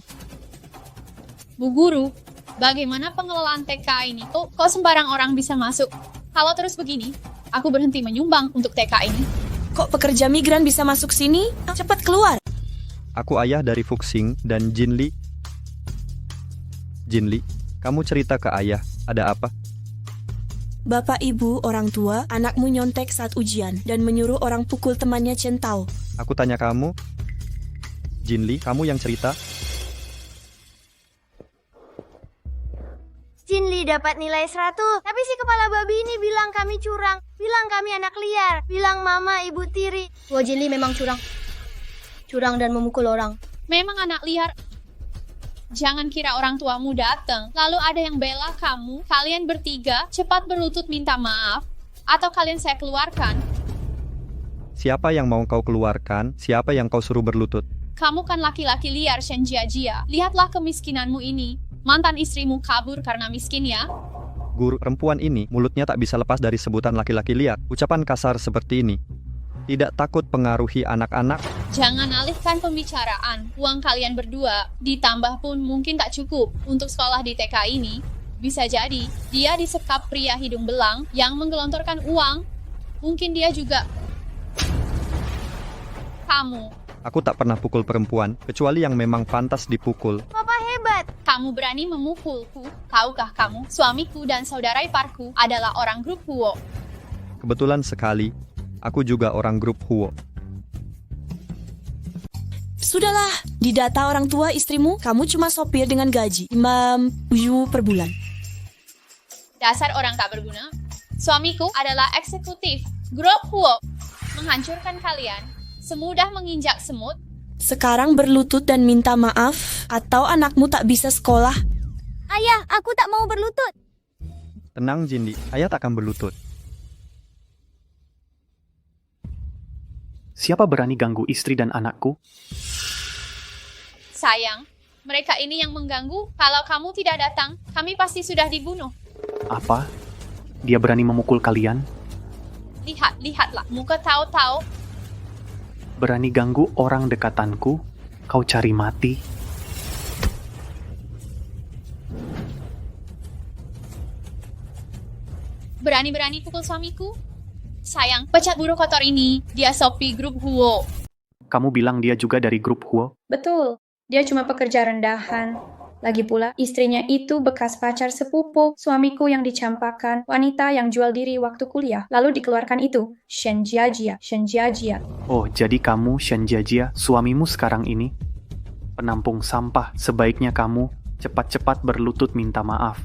Bu Guru, bagaimana pengelolaan TK ini? Kok sembarang orang bisa masuk? Kalau terus begini, aku berhenti menyumbang untuk TK ini. Kok pekerja migran bisa masuk sini? Cepat keluar. Aku ayah dari Fuxing dan Jinli. Jinli, kamu cerita ke ayah, ada apa? Bapak ibu orang tua, anakmu nyontek saat ujian dan menyuruh orang pukul temannya Chen Tao. Aku tanya kamu, Jinli, kamu yang cerita? Jinli dapat nilai 100, tapi si kepala babi ini bilang kami curang, bilang kami anak liar, bilang mama ibu tiri. Huo Jinli memang curang dan memukul orang. Memang anak liar. Jangan kira orang tuamu datang, lalu ada yang bela kamu. Kalian bertiga cepat berlutut minta maaf, atau kalian saya keluarkan. Siapa yang mau kau keluarkan? Siapa yang kau suruh berlutut? Kamu kan laki-laki liar, Shen Jiajia. Lihatlah kemiskinanmu ini. Mantan istrimu kabur karena miskin ya? Guru perempuan ini mulutnya tak bisa lepas dari sebutan laki-laki liar. Ucapan kasar seperti ini. Tidak takut pengaruhi anak-anak? Jangan alihkan pembicaraan. Uang kalian berdua, ditambah pun mungkin tak cukup untuk sekolah di TK ini. Bisa jadi, dia disekap pria hidung belang yang menggelontorkan uang. Mungkin dia juga... Kamu. Aku tak pernah pukul perempuan, kecuali yang memang pantas dipukul. Papa hebat. Kamu berani memukulku. Tahukah kamu, suamiku dan saudara iparku adalah orang grup Huo. Kebetulan sekali, aku juga orang grup Huo. Sudahlah, di data orang tua istrimu, kamu cuma sopir dengan gaji 5.000 per bulan. Dasar orang tak berguna. Suamiku adalah eksekutif grup Huo. Menghancurkan kalian semudah menginjak semut. Sekarang berlutut dan minta maaf, atau anakmu tak bisa sekolah. Ayah, aku tak mau berlutut. Tenang Jinli, ayah tak akan berlutut. Siapa berani ganggu istri dan anakku? Sayang, mereka ini yang mengganggu. Kalau kamu tidak datang, kami pasti sudah dibunuh. Apa? Dia berani memukul kalian? Lihatlah, muka tahu-tahu. Berani ganggu orang dekatanku? Kau cari mati? berani-berani pukul suamiku? Sayang, pecat buruh kotor ini. Dia Sophie grup Huo. Kamu bilang dia juga dari grup Huo? Betul, dia cuma pekerja rendahan. Lagi pula, istrinya itu bekas pacar sepupu suamiku yang dicampakkan, wanita yang jual diri waktu kuliah, lalu dikeluarkan itu. Shen Jiajia. Oh, jadi kamu Shen Jiajia, suamimu sekarang ini? Penampung sampah, sebaiknya kamu cepat-cepat berlutut minta maaf.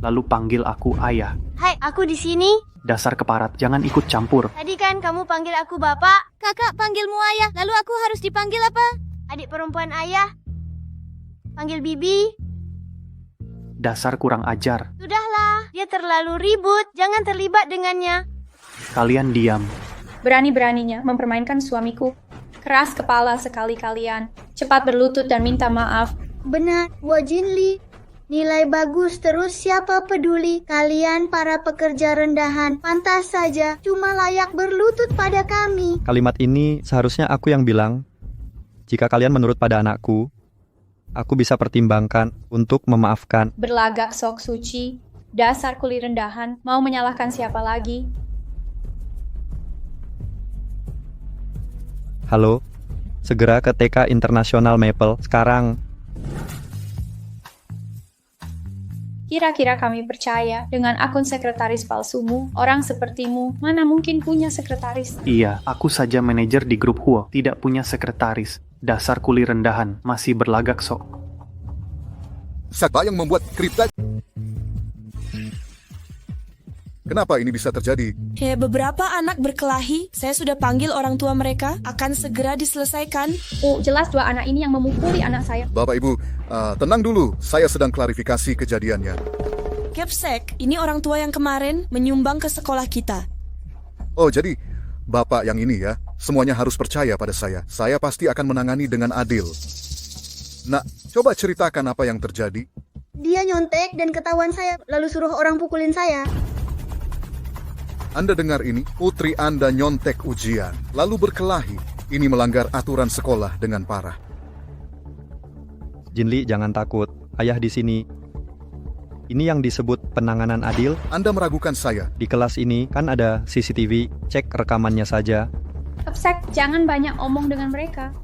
Lalu panggil aku ayah. Hai, aku di sini. Dasar keparat, jangan ikut campur. Tadi kan kamu panggil aku bapak, kakak panggilmu ayah. Lalu aku harus dipanggil apa? Adik perempuan ayah? Panggil bibi? Dasar kurang ajar. Sudahlah, dia terlalu ribut. Jangan terlibat dengannya. Kalian diam. Berani-beraninya mempermainkan suamiku. Keras kepala sekali kalian. Cepat berlutut dan minta maaf. Benar, Wajinli. Nilai bagus terus siapa peduli. Kalian para pekerja rendahan pantas saja cuma layak berlutut pada kami. Kalimat ini seharusnya aku yang bilang. Jika kalian menurut pada anakku, aku bisa pertimbangkan untuk memaafkan. Berlagak sok suci. Dasar kuli rendahan. Mau menyalahkan siapa lagi? Halo, segera ke TK Internasional Maple sekarang. Kira-kira kami percaya dengan akun sekretaris palsumu, orang sepertimu, mana mungkin punya sekretaris? Iya, aku saja manajer di grup Huo, tidak punya sekretaris. Dasar kuli rendahan, masih berlagak sok. Siapa yang membuat kripta? Kenapa ini bisa terjadi? Beberapa anak berkelahi, saya sudah panggil orang tua mereka, akan segera diselesaikan. Oh, jelas dua anak ini yang memukuli anak saya. Bapak Ibu, tenang dulu, saya sedang klarifikasi kejadiannya. Kepsek, ini orang tua yang kemarin menyumbang ke sekolah kita. Oh, jadi Bapak yang ini ya, semuanya harus percaya pada saya. Saya pasti akan menangani dengan adil. Nah, coba ceritakan apa yang terjadi. Dia nyontek dan ketahuan saya, lalu suruh orang pukulin saya. Anda dengar ini, putri Anda nyontek ujian, lalu berkelahi. Ini melanggar aturan sekolah dengan parah. Jinli, jangan takut. Ayah di sini. Ini yang disebut penanganan adil. Anda meragukan saya. Di kelas ini kan ada CCTV, cek rekamannya saja. Kepsek, jangan banyak omong dengan mereka.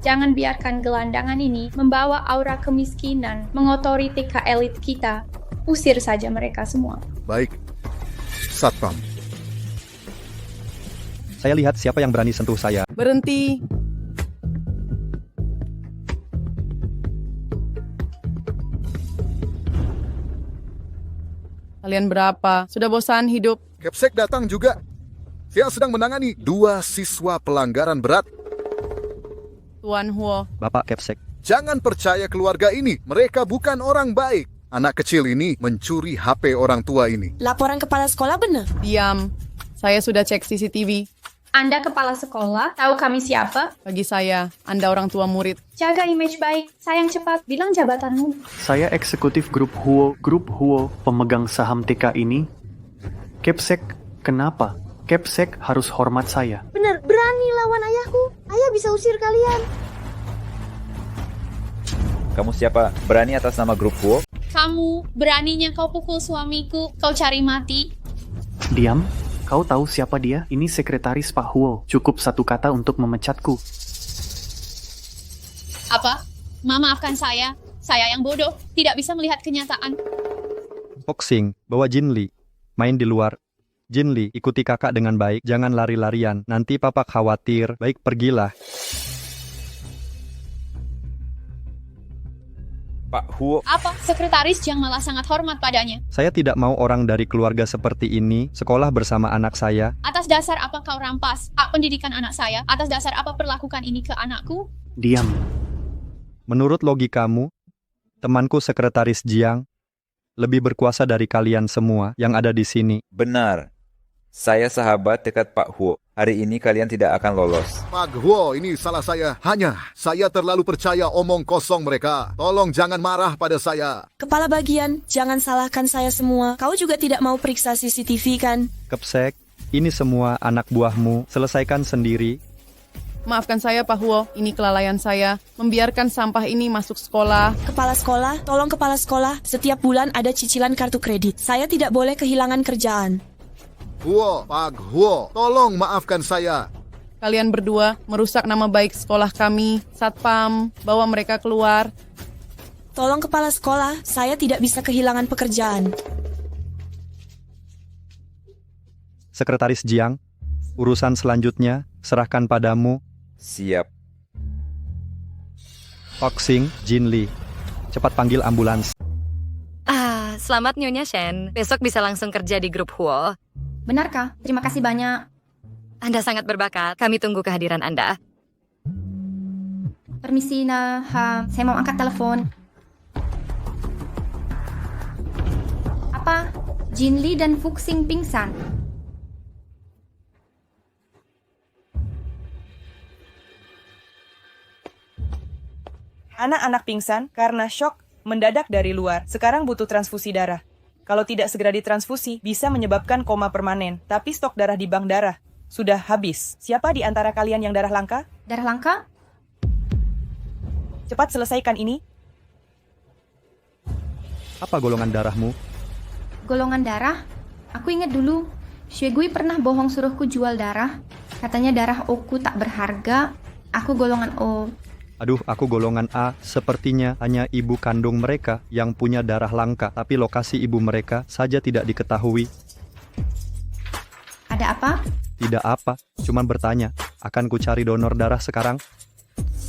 Jangan biarkan gelandangan ini membawa aura kemiskinan, mengotori TK elit kita. Usir saja mereka semua. Baik, Satpam. Saya lihat siapa yang berani sentuh saya. Berhenti. Kalian berapa? Sudah bosan hidup? Kepsek datang juga. Saya sedang menangani 2 siswa pelanggaran berat. Tuan Huo. Bapak Kepsek. Jangan percaya keluarga ini. Mereka bukan orang baik. Anak kecil ini mencuri HP orang tua ini. Laporan kepala sekolah benar? Diam. Saya sudah cek CCTV. Anda kepala sekolah, tahu kami siapa? Bagi saya, Anda orang tua murid. Jaga image baik, sayang cepat, bilang jabatanmu. Saya eksekutif grup Huo, pemegang saham TK ini. Kepsek, kenapa? Kepsek harus hormat saya. Benar, berani lawan ayahku. Ayah bisa usir kalian. Kamu siapa? Berani atas nama grup Huo? Kamu, beraninya kau pukul suamiku, kau cari mati. Diam. Kau tahu siapa dia? Ini sekretaris Pak Huo. Cukup satu kata untuk memecatku. Apa? Maafkan saya. Saya yang bodoh, tidak bisa melihat kenyataan. Boxing, bawa Jinli. Main di luar. Jinli, ikuti kakak dengan baik. Jangan lari-larian. Nanti papa khawatir. Baik, pergilah. Pak Huo. Apa? Sekretaris yang malah sangat hormat padanya. Saya tidak mau orang dari keluarga seperti ini sekolah bersama anak saya. Atas dasar apa kau rampas hak pendidikan anak saya? Atas dasar apa perlakukan ini ke anakku? Diam. Menurut logikamu, temanku sekretaris Jiang lebih berkuasa dari kalian semua yang ada di sini. Benar. Saya sahabat dekat Pak Huo. Hari ini kalian tidak akan lolos. Pak Huo, ini salah saya. Hanya saya terlalu percaya omong kosong mereka. Tolong jangan marah pada saya. Kepala bagian, jangan salahkan saya semua. Kau juga tidak mau periksa CCTV kan? Kepsek, ini semua anak buahmu. Selesaikan sendiri. Maafkan saya Pak Huo, ini kelalaian saya. Membiarkan sampah ini masuk sekolah. Kepala sekolah, tolong kepala sekolah. Setiap bulan ada cicilan kartu kredit. Saya tidak boleh kehilangan kerjaan. Huo, Pak Huo, tolong maafkan saya. Kalian berdua merusak nama baik sekolah kami. Satpam, bawa mereka keluar. Tolong kepala sekolah, saya tidak bisa kehilangan pekerjaan. Sekretaris Jiang, urusan selanjutnya serahkan padamu. Siap. Foxing, Jin Lee. Cepat panggil ambulans. Selamat Nyonya Shen. Besok bisa langsung kerja di grup Huo. Benarkah? Terima kasih banyak. Anda sangat berbakat. Kami tunggu kehadiran Anda. Permisi, saya mau angkat telepon. Apa? Jin Lee dan Fuxing pingsan? Anak-anak pingsan karena shock mendadak dari luar. Sekarang butuh transfusi darah. Kalau tidak segera ditransfusi, bisa menyebabkan koma permanen. Tapi stok darah di bank darah sudah habis. Siapa di antara kalian yang darah langka? Darah langka? Cepat selesaikan ini. Apa golongan darahmu? Golongan darah? Aku ingat dulu, Xuegui pernah bohong suruhku jual darah. Katanya darah O-ku tak berharga. Aku golongan O. Aduh, aku golongan A. Sepertinya hanya ibu kandung mereka yang punya darah langka, tapi lokasi ibu mereka saja tidak diketahui. Ada apa? Tidak apa, cuman bertanya. Akan ku cari donor darah sekarang?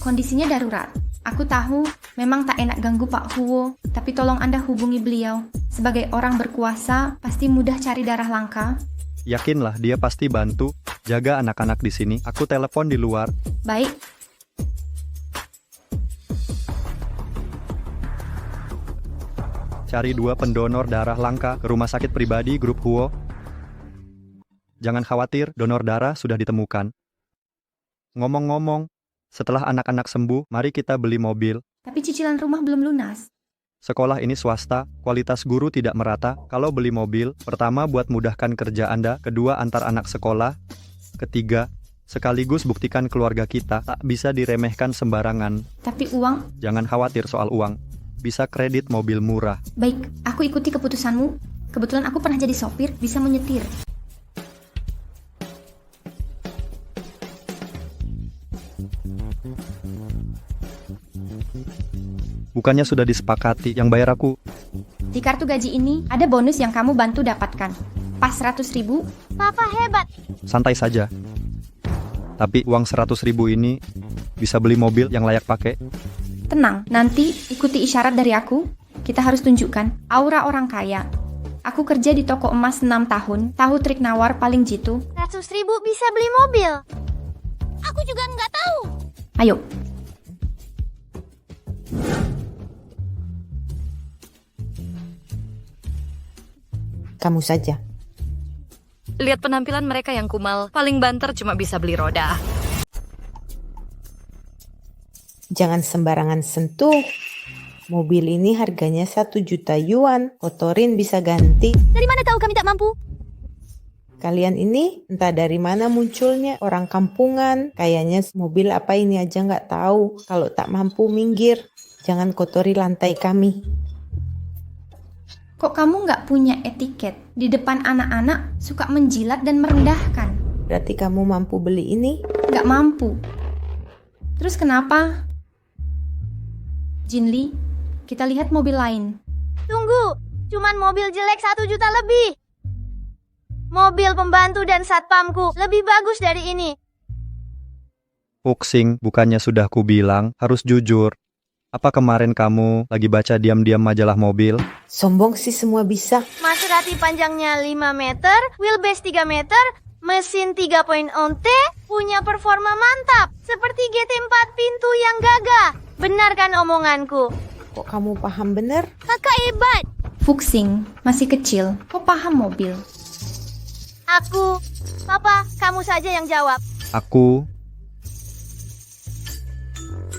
Kondisinya darurat. Aku tahu memang tak enak ganggu Pak Huo, tapi tolong Anda hubungi beliau. Sebagai orang berkuasa, pasti mudah cari darah langka. Yakinlah, dia pasti bantu. Jaga anak-anak di sini. Aku telepon di luar. Baik. Cari 2 pendonor darah langka ke rumah sakit pribadi grup Huo. Jangan khawatir, donor darah sudah ditemukan. Ngomong-ngomong, setelah anak-anak sembuh, mari kita beli mobil. Tapi cicilan rumah belum lunas. Sekolah ini swasta, kualitas guru tidak merata. Kalau beli mobil, pertama buat mudahkan kerja Anda, kedua antar anak sekolah, ketiga, sekaligus buktikan keluarga kita tak bisa diremehkan sembarangan. Tapi uang? Jangan khawatir soal uang. Bisa kredit mobil murah. Baik, aku ikuti keputusanmu. Kebetulan aku pernah jadi sopir, bisa menyetir. Bukannya sudah disepakati, yang bayar aku. Di kartu gaji ini, ada bonus yang kamu bantu dapatkan. Pas 100.000. Papa hebat. Santai saja. Tapi uang 100.000 ini bisa beli mobil yang layak pakai. Tenang, nanti ikuti isyarat dari aku. Kita harus tunjukkan aura orang kaya. Aku kerja di toko emas 6 tahun, tahu trik nawar paling jitu. 100.000 bisa beli mobil. Aku juga nggak tahu. Ayo. Kamu saja. Lihat penampilan mereka yang kumal, paling banter cuma bisa beli roda. Jangan sembarangan sentuh. Mobil ini harganya 1 juta yuan. Kotorin bisa ganti. Dari mana tahu kami tak mampu? Kalian ini entah dari mana munculnya. Orang kampungan. Kayaknya mobil apa ini aja nggak tahu. Kalau tak mampu minggir. Jangan kotori lantai kami. Kok kamu nggak punya etiket? Di depan anak-anak suka menjilat dan merendahkan. Berarti kamu mampu beli ini? Nggak mampu. Terus kenapa? Jin Lee, kita lihat mobil lain. Tunggu, cuman mobil jelek 1 juta lebih. Mobil pembantu dan satpamku lebih bagus dari ini. Fuxing, bukannya sudah kubilang, harus jujur. Apa kemarin kamu lagi baca diam-diam majalah mobil? Sombong sih semua bisa. Maserati panjangnya 5 meter, wheelbase 3 meter, mesin 3.0T, punya performa mantap. Seperti GT4 pintu yang gagah. Benar kan omonganku? Kok kamu paham bener? Kakak hebat. Fuxing, masih kecil. Kok paham mobil? Aku. Papa, kamu saja yang jawab. Aku.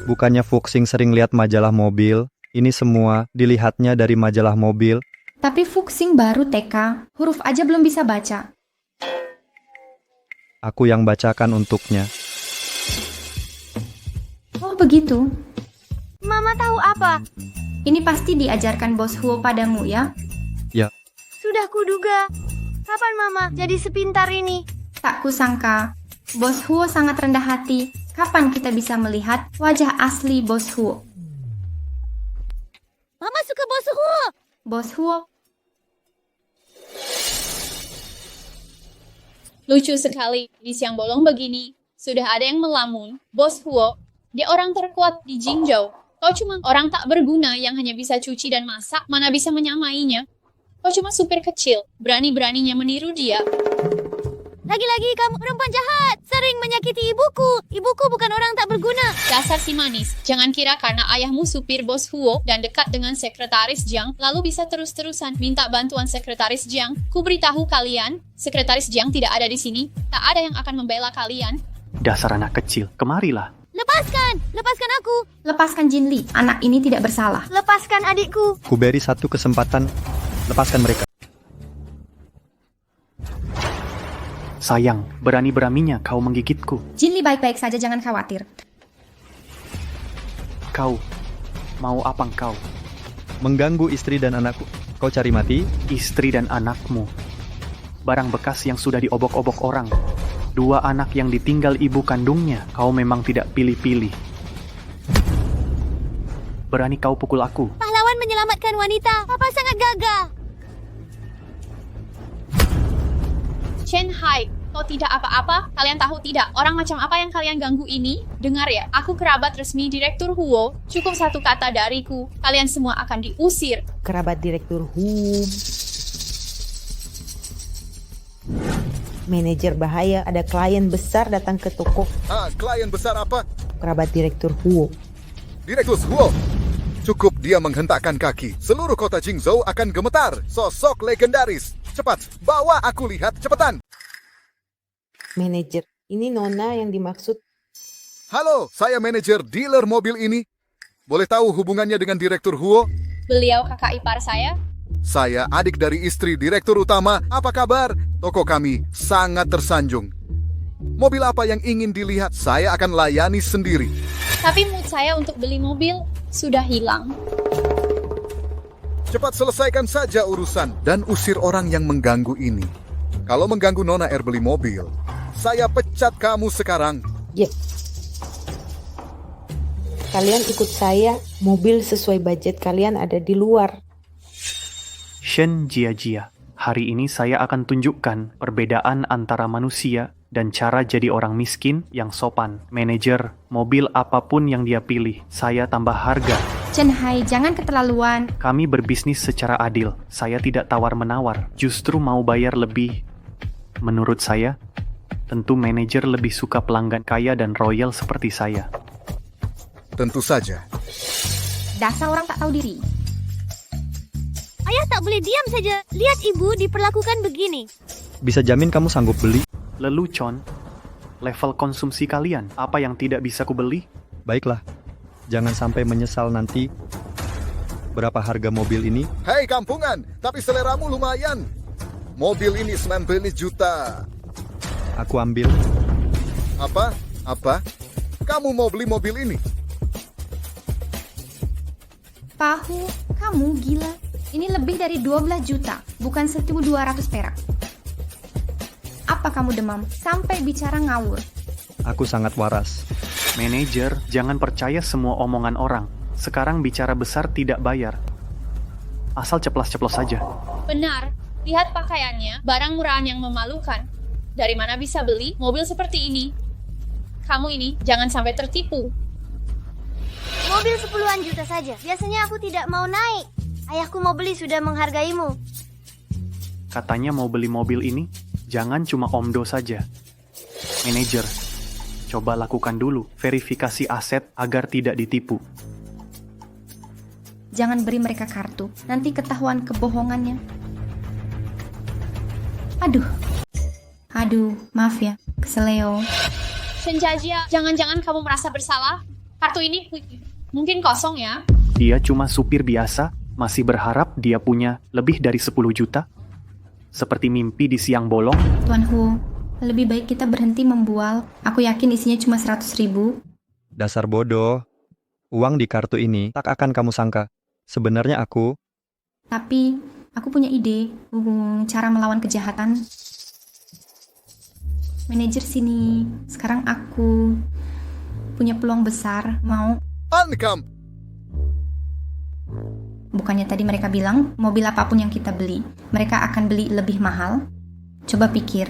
Bukannya Fuxing sering lihat majalah mobil, ini semua dilihatnya dari majalah mobil. Tapi Fuxing baru TK, huruf aja belum bisa baca. Aku yang bacakan untuknya. Oh begitu. Mama tahu apa? Ini pasti diajarkan Bos Huo padamu ya? Ya. Sudah kuduga. Kapan Mama jadi sepintar ini? Tak kusangka, Bos Huo sangat rendah hati. Kapan kita bisa melihat wajah asli Bos Huo? Mama suka Bos Huo. Bos Huo, Lucu sekali, di siang bolong begini, sudah ada yang melamun. Bos Huo, dia orang terkuat di Jingzhou. Kau cuma orang tak berguna yang hanya bisa cuci dan masak, mana bisa menyamainya. Kau cuma supir kecil, berani-beraninya meniru dia. Lagi-lagi kamu perempuan jahat, sering menyakiti ibuku. Ibuku bukan orang tak berguna. Dasar si manis, jangan kira karena ayahmu supir Bos Huo dan dekat dengan Sekretaris Jiang, lalu bisa terus-terusan minta bantuan Sekretaris Jiang. Ku beritahu kalian, Sekretaris Jiang tidak ada di sini. Tak ada yang akan membela kalian. Dasar anak kecil, kemarilah. Lepaskan aku. lepaskan Jinli. Anak ini tidak bersalah. Lepaskan adikku. Ku beri satu kesempatan. Lepaskan mereka. Sayang, berani-beraninya kau menggigitku. Jinli baik-baik saja, jangan khawatir. Kau, mau apa engkau? Mengganggu istri dan anakku. Kau cari mati? Istri dan anakmu. Barang bekas yang sudah diobok-obok orang. 2 anak yang ditinggal ibu kandungnya. Kau memang tidak pilih-pilih. Berani kau pukul aku. Pahlawan menyelamatkan wanita. Papa sangat gagah. Chen Hai, kau tidak apa-apa? Kalian tahu tidak, orang macam apa yang kalian ganggu ini? Dengar ya, aku kerabat resmi Direktur Huo. Cukup satu kata dariku, kalian semua akan diusir. Kerabat Direktur Huo. Manajer bahaya, ada klien besar datang ke toko. Klien besar apa? Kerabat Direktur Huo. Direktur Huo. Cukup dia menghentakkan kaki, seluruh kota Jingzhou akan gemetar. Sosok legendaris. Cepat, bawa aku lihat, cepetan. Manajer, ini Nona yang dimaksud. Halo, saya manajer dealer mobil ini. Boleh tahu hubungannya dengan Direktur Huo? Beliau kakak ipar saya. Saya adik dari istri Direktur Utama. Apa kabar? Toko kami sangat tersanjung. Mobil apa yang ingin dilihat? Saya akan layani sendiri. Tapi mood saya untuk beli mobil sudah hilang. Cepat selesaikan saja urusan dan usir orang yang mengganggu ini. Kalau mengganggu Nona beli mobil, saya pecat kamu sekarang. Yep. Kalian ikut saya, mobil sesuai budget kalian ada di luar. Shen Jia, hari ini saya akan tunjukkan perbedaan antara manusia dan cara jadi orang miskin yang sopan. Manajer, mobil apapun yang dia pilih, saya tambah harga. Chen Hai, jangan keterlaluan. Kami berbisnis secara adil. Saya tidak tawar-menawar, justru mau bayar lebih. Menurut saya, tentu manajer lebih suka pelanggan kaya dan royal seperti saya. Tentu saja. Dasar orang tak tahu diri. Ayah tak boleh diam saja. Lihat ibu diperlakukan begini. Bisa jamin kamu sanggup beli? Lelucon, level konsumsi kalian, apa yang tidak bisa kubeli? Baiklah, jangan sampai menyesal nanti. Berapa harga mobil ini? Hei kampungan, tapi seleramu lumayan. Mobil ini 19 juta. Aku ambil. Apa? Kamu mau beli mobil ini? Pahu, kamu gila. Ini lebih dari 12 juta, bukan 1.200 perak. Apa kamu demam? Sampai bicara ngawur. Aku sangat waras. Manajer, jangan percaya semua omongan orang. Sekarang bicara besar tidak bayar. Asal ceplas-ceplos saja. Benar, lihat pakaiannya, barang murahan yang memalukan. Dari mana bisa beli mobil seperti ini? Kamu ini jangan sampai tertipu. Mobil 10-an juta saja. Biasanya aku tidak mau naik. Ayahku mau beli sudah menghargaimu. Katanya mau beli mobil ini, jangan cuma omdo saja. Manajer, coba lakukan dulu verifikasi aset agar tidak ditipu. Jangan beri mereka kartu, nanti ketahuan kebohongannya. Aduh, maaf ya, keseleo. Shen Jia, jangan-jangan kamu merasa bersalah? Kartu ini mungkin kosong ya? Dia cuma supir biasa, masih berharap dia punya lebih dari 10 juta? Seperti mimpi di siang bolong? Tuan Hu, lebih baik kita berhenti membual. Aku yakin isinya cuma 100.000. Dasar bodoh. Uang di kartu ini tak akan kamu sangka. Sebenarnya aku... Tapi, Aku punya ide cara melawan kejahatan. Manajer sini, sekarang aku punya peluang besar mau... Ankam! Bukannya tadi mereka bilang mobil apapun yang kita beli, mereka akan beli lebih mahal? Coba pikir,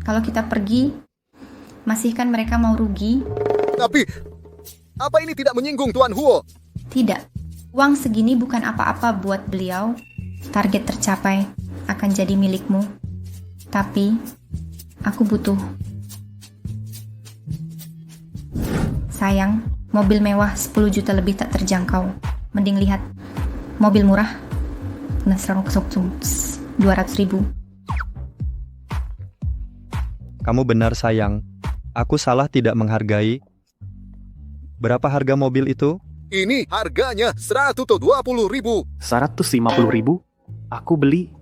kalau kita pergi, masih kan mereka mau rugi? Tapi, apa ini tidak menyinggung Tuan Huo? Tidak, uang segini bukan apa-apa buat beliau. Target tercapai akan jadi milikmu. Tapi, aku butuh. Sayang, mobil mewah 10 juta lebih tak terjangkau. Mending lihat mobil murah. 200.000. Kamu benar sayang. Aku salah tidak menghargai. Berapa harga mobil itu? Ini harganya 120.000. 150.000? Aku beli.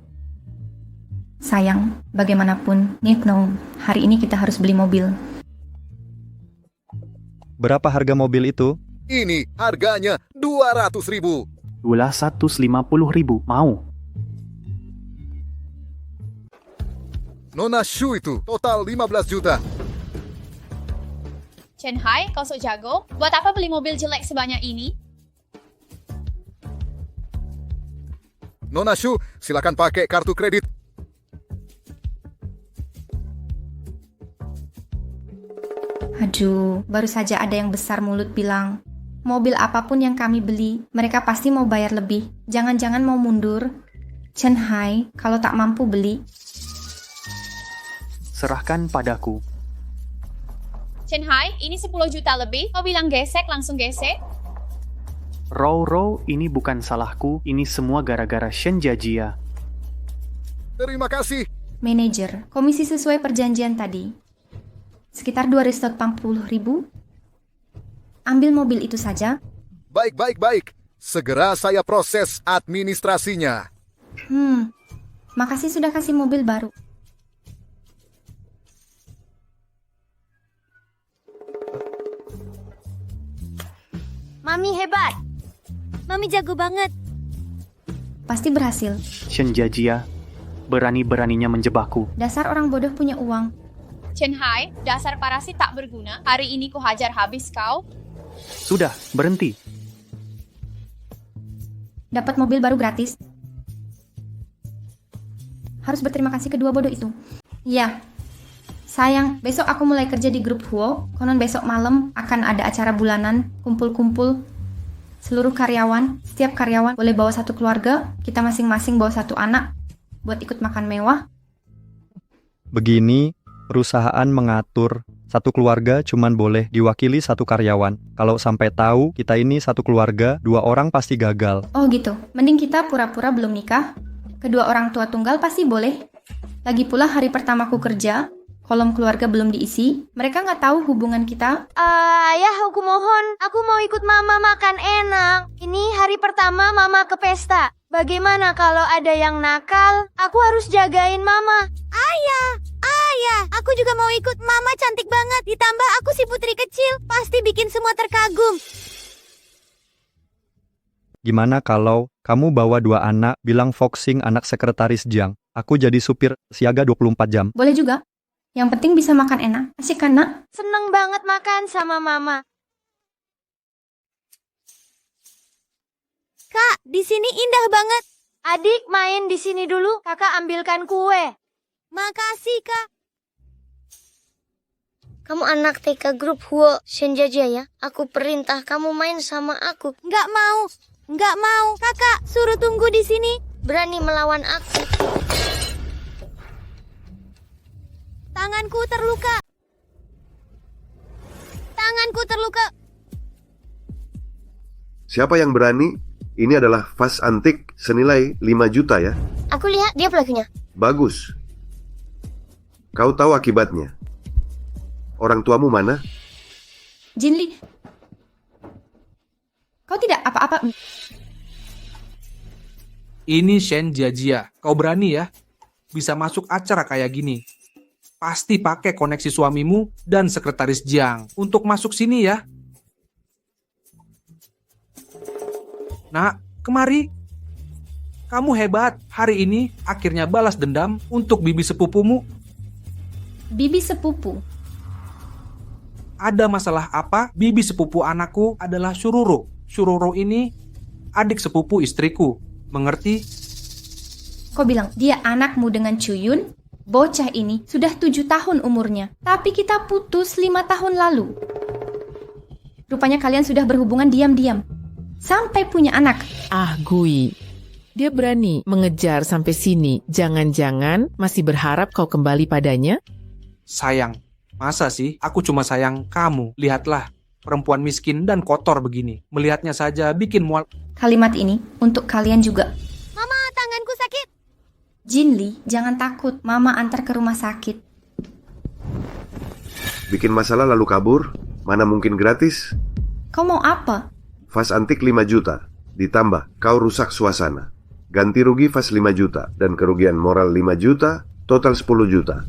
Sayang, bagaimanapun, Nipno, hari ini kita harus beli mobil. Berapa harga mobil itu? Ini harganya 200.000. 150.000, mau? Nona Shu itu total 15 juta. Chen Hai, kau sok jago. Buat apa beli mobil jelek sebanyak ini? Nona Shu, silakan pakai kartu kredit. Aduh, baru saja ada yang besar mulut bilang, mobil apapun yang kami beli, mereka pasti mau bayar lebih. Jangan-jangan mau mundur. Chen Hai, kalau tak mampu beli, Serahkan padaku. Chen Hai, ini 10 juta lebih. Kau bilang gesek, langsung gesek. Row, ini bukan salahku. Ini semua gara-gara Shen Jiajia. Terima kasih. manajer, komisi sesuai perjanjian tadi. Sekitar 280.000. Ambil mobil itu saja. Baik. Segera saya proses administrasinya. Makasih sudah kasih mobil baru. Mami hebat. Mami jago banget. Pasti berhasil. Shen Jiajia, berani-beraninya menjebakku. Dasar orang bodoh punya uang. Chen Hai, dasar parasit tak berguna. Hari ini ku hajar habis kau. Sudah, berhenti. Dapat mobil baru gratis. Harus berterima kasih kedua bodoh itu. Iya. Sayang, besok aku mulai kerja di grup Huo. Konon besok malam akan ada acara bulanan, kumpul-kumpul. Seluruh karyawan, setiap karyawan boleh bawa satu keluarga. Kita masing-masing bawa satu anak buat ikut makan mewah. Begini, perusahaan mengatur satu keluarga cuman boleh diwakili satu karyawan. Kalau sampai tahu kita ini satu keluarga, 2 orang pasti gagal. Oh gitu, mending kita pura-pura belum nikah. Kedua orang tua tunggal pasti boleh. Lagi pula hari pertamaku kerja, kolom keluarga belum diisi. Mereka nggak tahu hubungan kita. Ayah, aku mohon. Aku mau ikut mama makan enak. Ini hari pertama mama ke pesta. Bagaimana kalau ada yang nakal? Aku harus jagain mama. Ayah, aku juga mau ikut. Mama cantik banget. Ditambah aku si putri kecil. Pasti bikin semua terkagum. Gimana kalau kamu bawa 2 anak, bilang Foxing anak sekretaris Jiang. Aku jadi supir siaga 24 jam. Boleh juga. Yang penting bisa makan enak. Asik kan, Nak? Seneng banget makan sama mama. Kak, di sini indah banget. Adik main di sini dulu. Kakak ambilkan kue. Makasih, Kak. Kamu anak TK grup Huo Shen Jiajia ya? Aku perintah kamu main sama aku. Nggak mau. Kakak, suruh tunggu di sini. Berani melawan aku. Tanganku terluka. Siapa yang berani? Ini adalah vas antik senilai 5 juta ya. Aku lihat dia pelakunya. Bagus. Kau tahu akibatnya. Orang tuamu mana? Jinli, kau tidak apa-apa. Ini Shen Jiajia. Kau berani ya? Bisa masuk acara kayak gini. Pasti pakai koneksi suamimu dan sekretaris Jiang untuk masuk sini ya. Nak, kemari. Kamu hebat. Hari ini akhirnya balas dendam untuk bibi sepupumu. Bibi sepupu. Ada masalah apa? Bibi sepupu anakku adalah Shururu. Shururu ini adik sepupu istriku. Mengerti? Kau bilang dia anakmu dengan Chuyun? Bocah ini sudah 7 tahun umurnya. Tapi kita putus 5 tahun lalu. Rupanya kalian sudah berhubungan diam-diam. Sampai punya anak. Ah, Gui. Dia berani mengejar sampai sini. Jangan-jangan masih berharap kau kembali padanya? Sayang. Masa sih? Aku cuma sayang kamu. Lihatlah, perempuan miskin dan kotor begini. Melihatnya saja bikin mual. Kalimat ini untuk kalian juga. Mama, tanganku sakit. Jinli, jangan takut. Mama antar ke rumah sakit. Bikin masalah lalu kabur? Mana mungkin gratis? Kau mau apa? Vas antik 5 juta. Ditambah, kau rusak suasana. Ganti rugi vas 5 juta. Dan kerugian moral 5 juta, total 10 juta.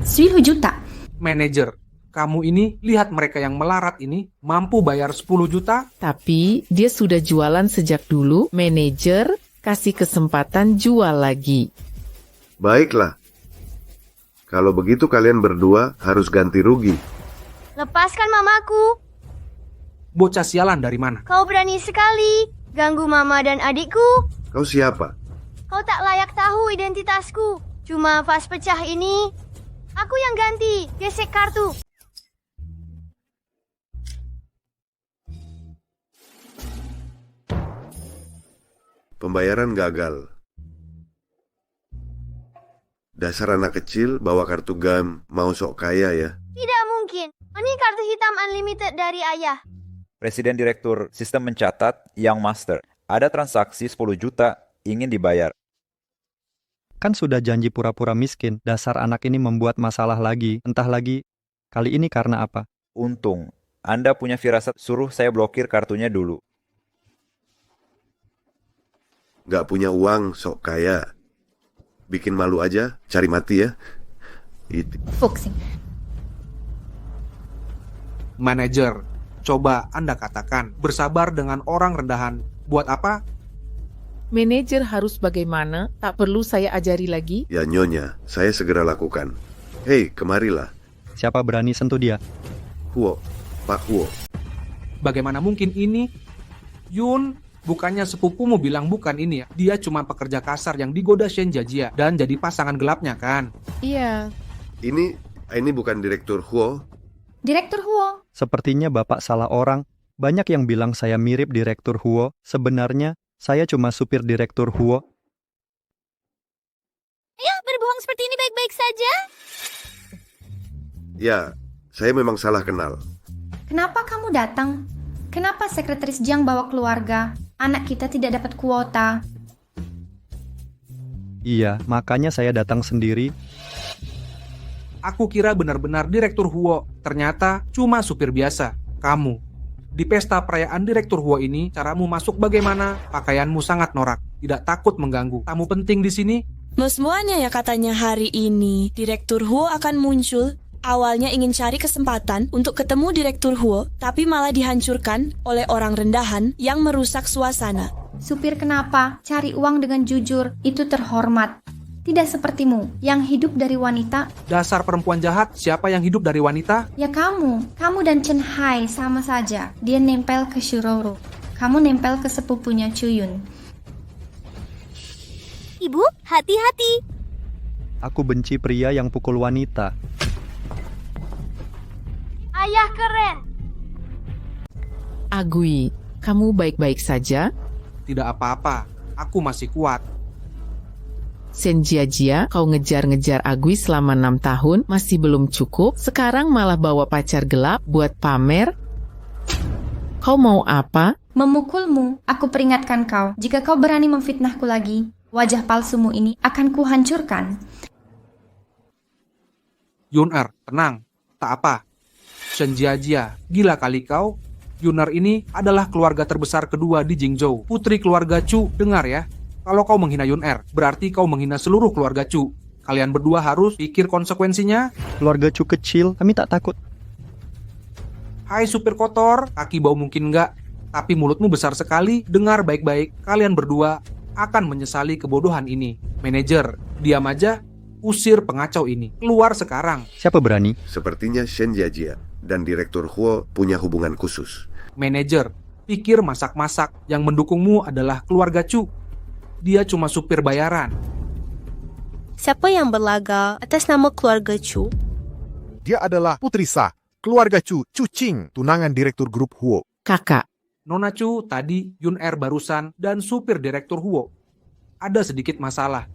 10 juta? Manajer, kamu ini lihat mereka yang melarat ini mampu bayar 10 juta? Tapi dia sudah jualan sejak dulu. Manajer kasih kesempatan jual lagi. Baiklah. Kalau begitu kalian berdua harus ganti rugi. Lepaskan mamaku. Bocah sialan dari mana? Kau berani sekali ganggu mama dan adikku. Kau siapa? Kau tak layak tahu identitasku. Cuma vas pecah ini. Aku yang ganti. Gesek kartu. Pembayaran gagal. Dasar anak kecil bawa kartu GAM mau sok kaya ya. Tidak mungkin. Ini kartu hitam unlimited dari ayah. Presiden Direktur Sistem mencatat, Young Master, ada transaksi 10 juta ingin dibayar. Kan sudah janji pura-pura miskin, dasar anak ini membuat masalah lagi. Entah lagi, kali ini karena apa? Untung, Anda punya firasat suruh saya blokir kartunya dulu. Gak punya uang, sok kaya. Bikin malu aja, cari mati ya. Fuxing. Manajer, coba Anda katakan, bersabar dengan orang rendahan. Buat apa? Manajer harus bagaimana? Tak perlu saya ajari lagi? Ya nyonya, saya segera lakukan. Hei, kemarilah. Siapa berani sentuh dia? Huo, Pak Huo. Bagaimana mungkin ini? Yun, bukannya sepupumu bilang bukan ini ya? Dia cuma pekerja kasar yang digoda Shen Jiajia dan jadi pasangan gelapnya kan? Iya. Ini bukan Direktur Huo. Direktur Huo. Sepertinya Bapak salah orang. Banyak yang bilang saya mirip Direktur Huo. Sebenarnya, saya cuma supir Direktur Huo. Ya, berbohong seperti ini baik-baik saja. Ya, saya memang salah kenal. Kenapa kamu datang? Kenapa Sekretaris Jiang bawa keluarga? Anak kita tidak dapat kuota. Iya, makanya saya datang sendiri. Aku kira benar-benar Direktur Huo. Ternyata cuma supir biasa. Kamu. Di pesta perayaan Direktur Huo ini, caramu masuk bagaimana? Pakaianmu sangat norak. Tidak takut mengganggu. Tamu penting di sini. Semuanya ya katanya hari ini Direktur Huo akan muncul. Awalnya ingin cari kesempatan untuk ketemu Direktur Huo, tapi malah dihancurkan oleh orang rendahan yang merusak suasana. Supir kenapa? Cari uang dengan jujur, itu terhormat. Tidak sepertimu, yang hidup dari wanita. Dasar perempuan jahat, siapa yang hidup dari wanita? Ya kamu dan Chen Hai sama saja. Dia nempel ke Shururu. Kamu nempel ke sepupunya Chuyun. Ibu, hati-hati. Aku benci pria yang pukul wanita. Ayah keren. Agui, kamu baik-baik saja? Tidak apa-apa, aku masih kuat. Shen Jiajia, kau ngejar-ngejar Agui selama 6 tahun, masih belum cukup. Sekarang malah bawa pacar gelap buat pamer. Kau mau apa? Memukulmu. Aku peringatkan kau, jika kau berani memfitnahku lagi, wajah palsumu ini akan kuhancurkan. Yun-er, tenang. Tak apa. Shen Jiajia, gila kali kau. Yun-er ini adalah keluarga terbesar kedua di Jingzhou. Putri keluarga Chu, dengar ya. Kalau kau menghina Yun-er, berarti kau menghina seluruh keluarga Chu. Kalian berdua harus pikir konsekuensinya. Keluarga Chu kecil, kami tak takut. Hai supir kotor, kaki bau mungkin enggak, tapi mulutmu besar sekali. Dengar baik-baik, kalian berdua akan menyesali kebodohan ini. Manajer, diam aja, usir pengacau ini. Keluar sekarang. Siapa berani? Sepertinya Shen Jiajia dan Direktur Huo punya hubungan khusus. Manajer, pikir masak-masak. Yang mendukungmu adalah keluarga Chu. Dia cuma supir bayaran. Siapa yang berlaga atas nama keluarga Chu? Dia adalah Putri Sa, keluarga Chu Ching, tunangan Direktur Grup Huo. Kakak. Nona Chu tadi, Yun Er barusan, dan supir Direktur Huo. Ada sedikit masalah.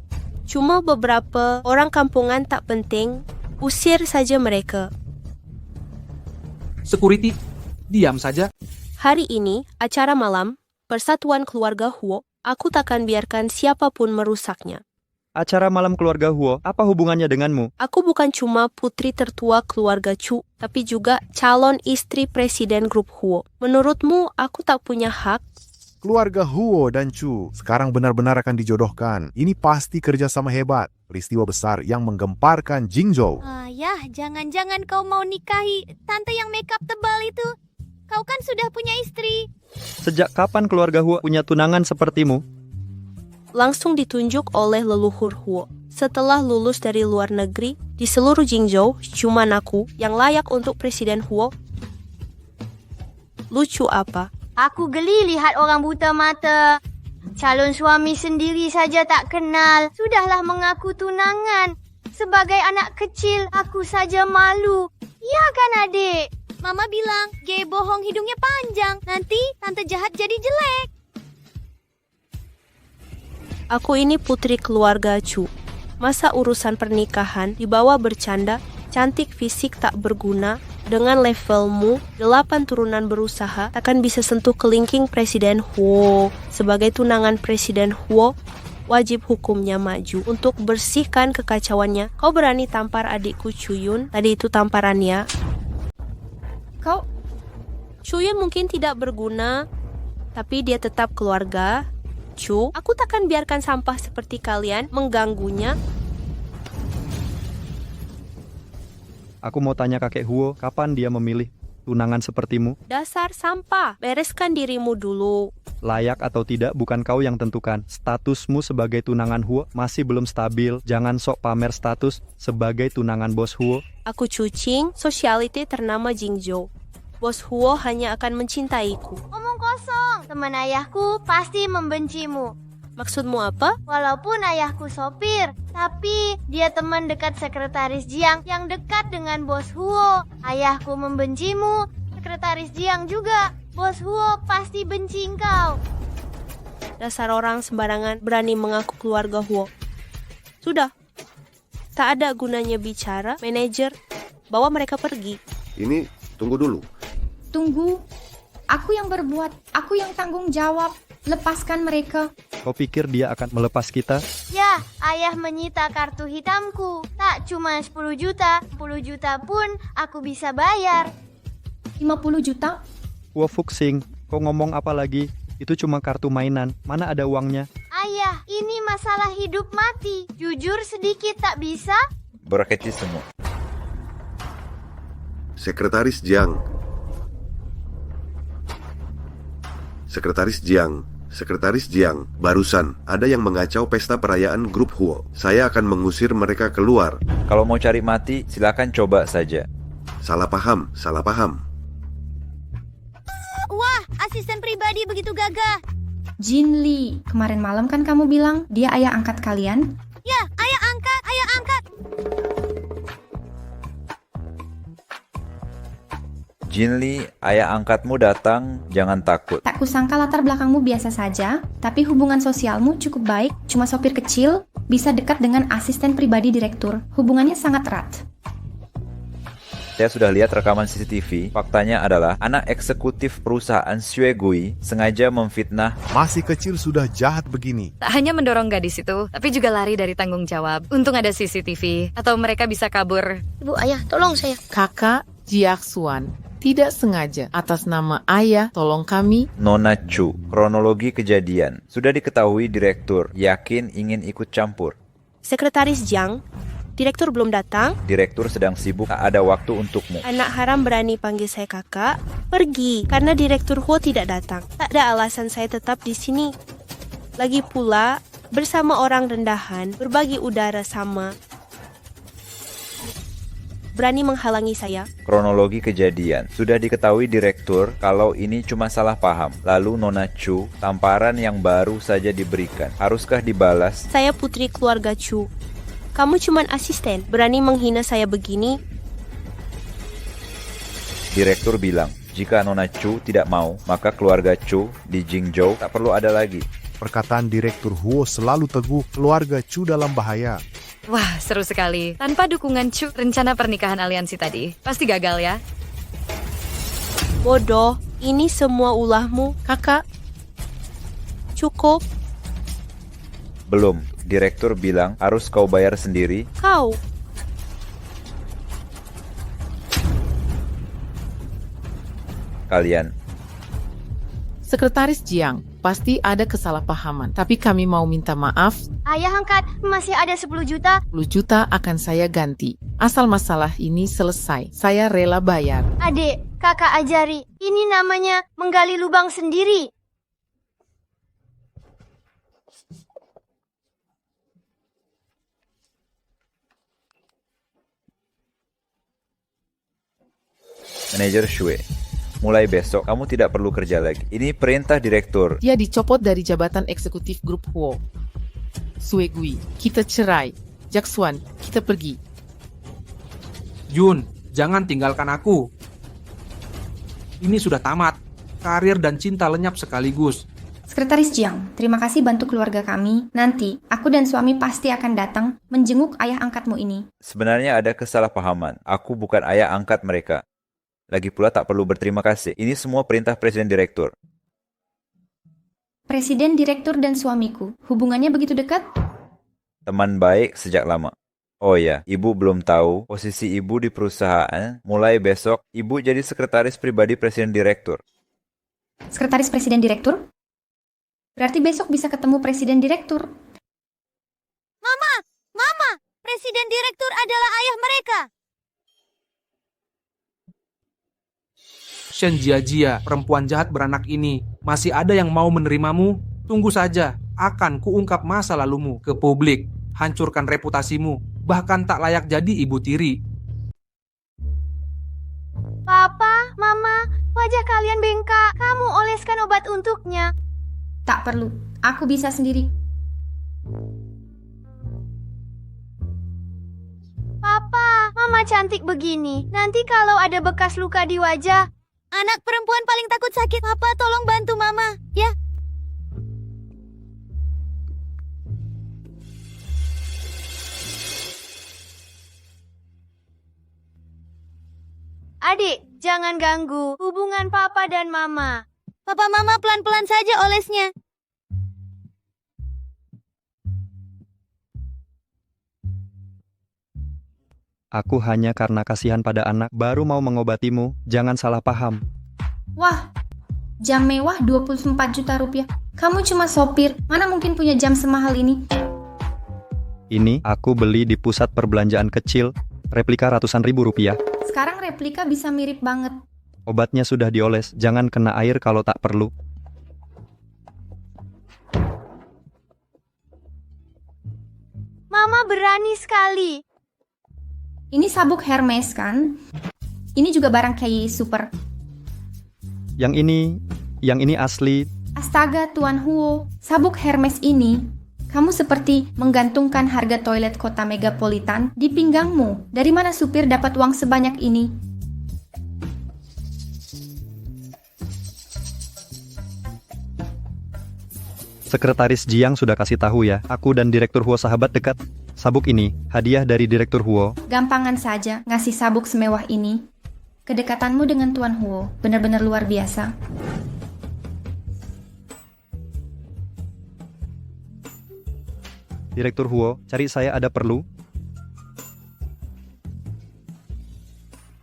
Cuma beberapa orang kampungan tak penting, usir saja mereka. Security, diam saja. Hari ini, acara malam, Persatuan Keluarga Huo, aku takkan biarkan siapapun merusaknya. Acara malam keluarga Huo, apa hubungannya denganmu? Aku bukan cuma putri tertua keluarga Chu, tapi juga calon istri presiden grup Huo. Menurutmu, aku tak punya hak? Keluarga Huo dan Chu sekarang benar-benar akan dijodohkan. Ini pasti kerjasama hebat. Peristiwa besar yang menggemparkan Jingzhou. Ayah, jangan-jangan kau mau nikahi tante yang makeup tebal itu. Kau kan sudah punya istri. Sejak kapan keluarga Huo punya tunangan sepertimu? Langsung ditunjuk oleh leluhur Huo. Setelah lulus dari luar negeri, di seluruh Jingzhou, cuma aku yang layak untuk presiden Huo. Lucu apa? Aku geli lihat orang buta mata. Calon suami sendiri saja tak kenal. Sudahlah mengaku tunangan. Sebagai anak kecil, aku saja malu. Ya kan adik? Mama bilang, gay bohong hidungnya panjang. Nanti tante jahat jadi jelek. Aku ini putri keluarga Chu. Masa urusan pernikahan dibawa bercanda, cantik fisik tak berguna, dengan levelmu, 8 turunan berusaha, takkan bisa sentuh kelingking Presiden Huo. Sebagai tunangan Presiden Huo, wajib hukumnya maju. Untuk bersihkan kekacauannya, kau berani tampar adikku Chuyun? Tadi itu tamparannya. Kau? Chuyun mungkin tidak berguna, tapi dia tetap keluarga Chu. Aku takkan biarkan sampah seperti kalian mengganggunya. Aku mau tanya kakek Huo, kapan dia memilih tunangan sepertimu? Dasar sampah, bereskan dirimu dulu. Layak atau tidak bukan kau yang tentukan. Statusmu sebagai tunangan Huo masih belum stabil. Jangan sok pamer status sebagai tunangan bos Huo. Aku Chu Ching, sosialite ternama Jingzhou. Bos Huo hanya akan mencintaiku. Omong kosong. Teman ayahku pasti membencimu. Maksudmu apa? Walaupun ayahku sopir, tapi dia teman dekat sekretaris Jiang yang dekat dengan bos Huo. Ayahku membencimu, sekretaris Jiang juga. Bos Huo pasti benci engkau. Dasar orang sembarangan berani mengaku keluarga Huo. Sudah, tak ada gunanya bicara. Manajer, bawa mereka pergi. Ini, tunggu dulu. Tunggu. Aku yang berbuat, aku yang tanggung jawab. Lepaskan mereka. Kau pikir dia akan melepas kita? Ya, ayah menyita kartu hitamku. Tak cuma 10 juta, 10 juta pun aku bisa bayar. 50 juta? Huo Fuxing, kau ngomong apa lagi? Itu cuma kartu mainan, mana ada uangnya? Ayah, ini masalah hidup mati. Jujur sedikit tak bisa? Berakeci semua. Sekretaris Jiang. Sekretaris Jiang, barusan ada yang mengacau pesta perayaan grup Huo. Saya akan mengusir mereka keluar. Kalau mau cari mati, silakan coba saja. Salah paham. Wah, asisten pribadi begitu gagah. Jin Lee, kemarin malam kan kamu bilang dia ayah angkat kalian? Ya, ayah angkat. Jin Lee, ayah angkatmu datang, jangan takut. Tak kusangka latar belakangmu biasa saja, tapi hubungan sosialmu cukup baik, cuma sopir kecil, bisa dekat dengan asisten pribadi direktur. Hubungannya sangat erat. Saya sudah lihat rekaman CCTV. Faktanya adalah anak eksekutif perusahaan Xuegui sengaja memfitnah. Masih kecil sudah jahat begini. Tak hanya mendorong gadis itu, tapi juga lari dari tanggung jawab. Untung ada CCTV, atau mereka bisa kabur. Ibu, ayah, tolong saya. Kakak Jiaxuan, tidak sengaja atas nama ayah, tolong kami. Nona Chu, kronologi kejadian. Sudah diketahui direktur, yakin ingin ikut campur. Sekretaris Jiang, direktur belum datang. Direktur sedang sibuk, tak ada waktu untukmu. Anak haram berani panggil saya kakak. Pergi, karena direktur Huo tidak datang. Tak ada alasan saya tetap di sini. Lagi pula, bersama orang rendahan, berbagi udara sama, berani menghalangi saya. Kronologi kejadian. Sudah diketahui direktur kalau ini cuma salah paham. Lalu Nona Chu, tamparan yang baru saja diberikan. Haruskah dibalas? Saya putri keluarga Chu. Kamu cuman asisten, berani menghina saya begini? Direktur bilang, jika Nona Chu tidak mau, maka keluarga Chu di Jingzhou tak perlu ada lagi. Perkataan Direktur Huo selalu teguh, keluarga Chu dalam bahaya. Wah, seru sekali. Tanpa dukungan Chu, rencana pernikahan aliansi tadi pasti gagal ya. Bodoh, ini semua ulahmu. Kakak. Cukup. Belum, direktur bilang harus kau bayar sendiri. Kau. Kalian. Sekretaris Jiang, pasti ada kesalahpahaman. Tapi kami mau minta maaf. Ayah angkat, masih ada 10 juta. 10 juta akan saya ganti. Asal masalah ini selesai, saya rela bayar. Adik, kakak ajari. Ini namanya menggali lubang sendiri. Manajer Shue, mulai besok kamu tidak perlu kerja lagi. Ini perintah direktur. Dia dicopot dari jabatan eksekutif grup Huo. Suegui, kita cerai. Jakswan, kita pergi. Jun, jangan tinggalkan aku. Ini sudah tamat. Karir dan cinta lenyap sekaligus. Sekretaris Jiang, terima kasih bantu keluarga kami. Nanti, aku dan suami pasti akan datang menjenguk ayah angkatmu ini. Sebenarnya ada kesalahpahaman. Aku bukan ayah angkat mereka. Lagi pula tak perlu berterima kasih. Ini semua perintah presiden direktur. Presiden, direktur, dan suamiku, hubungannya begitu dekat? Teman baik sejak lama. Oh ya, ibu belum tahu posisi ibu di perusahaan. Mulai besok, ibu jadi sekretaris pribadi presiden direktur. Sekretaris presiden direktur? Berarti besok bisa ketemu presiden direktur. Mama, presiden direktur adalah ayah mereka. Shen Jiajia, perempuan jahat beranak ini. Masih ada yang mau menerimamu? Tunggu saja, akan kuungkap masa lalumu ke publik. Hancurkan reputasimu, bahkan tak layak jadi ibu tiri. Papa, Mama, wajah kalian bengkak. Kamu oleskan obat untuknya. Tak perlu, aku bisa sendiri. Papa, Mama cantik begini. Nanti kalau ada bekas luka di wajah, Anak perempuan paling takut sakit. Papa, tolong bantu Mama, ya. adik, jangan ganggu hubungan Papa dan Mama. Papa Mama pelan-pelan saja olesnya. Aku hanya karena kasihan pada anak baru mau mengobatimu, jangan salah paham. Wah, jam mewah 24 juta rupiah. Kamu cuma sopir, mana mungkin punya jam semahal ini? Ini aku beli di pusat perbelanjaan kecil, replika ratusan ribu rupiah. Sekarang replika bisa mirip banget. Obatnya sudah dioles, jangan kena air kalau tak perlu. Mama berani sekali. Ini sabuk Hermes kan? Ini juga barang kayak super. Yang ini asli. Astaga, Tuan Huo, sabuk Hermes ini, kamu seperti menggantungkan harga toilet kota megapolitan di pinggangmu. Dari mana supir dapat uang sebanyak ini? Sekretaris Jiang sudah kasih tahu ya, aku dan Direktur Huo sahabat dekat. Sabuk ini, hadiah dari Direktur Huo. Gampangan saja ngasih sabuk semewah ini. Kedekatanmu dengan Tuan Huo benar-benar luar biasa. Direktur Huo, cari saya ada perlu?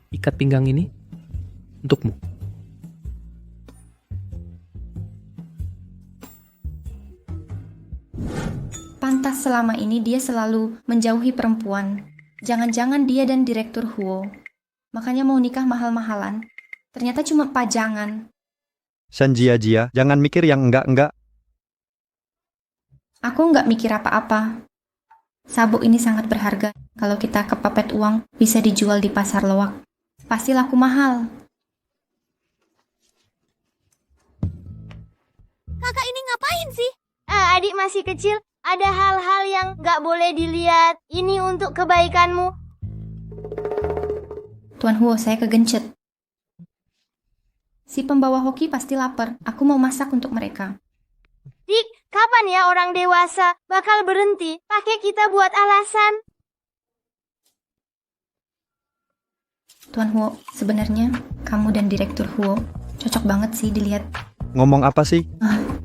Ikat pinggang ini untukmu. Pantas selama ini dia selalu menjauhi perempuan. Jangan-jangan dia dan Direktur Huo. Makanya mau nikah mahal-mahalan. Ternyata cuma pajangan. Shen Jiajia, jangan mikir yang enggak-enggak. Aku nggak mikir apa-apa. Sabuk ini sangat berharga. Kalau kita kepepet uang, bisa dijual di pasar loak. Pasti laku mahal. Kakak ini ngapain sih? Adik masih kecil. Ada hal-hal yang nggak boleh dilihat. Ini untuk kebaikanmu. Tuan Huo, saya kegencet. Si pembawa hoki pasti lapar. Aku mau masak untuk mereka. Dik, kapan ya orang dewasa bakal berhenti pakai kita buat alasan? Tuan Huo, sebenarnya kamu dan Direktur Huo cocok banget sih dilihat. Ngomong apa sih?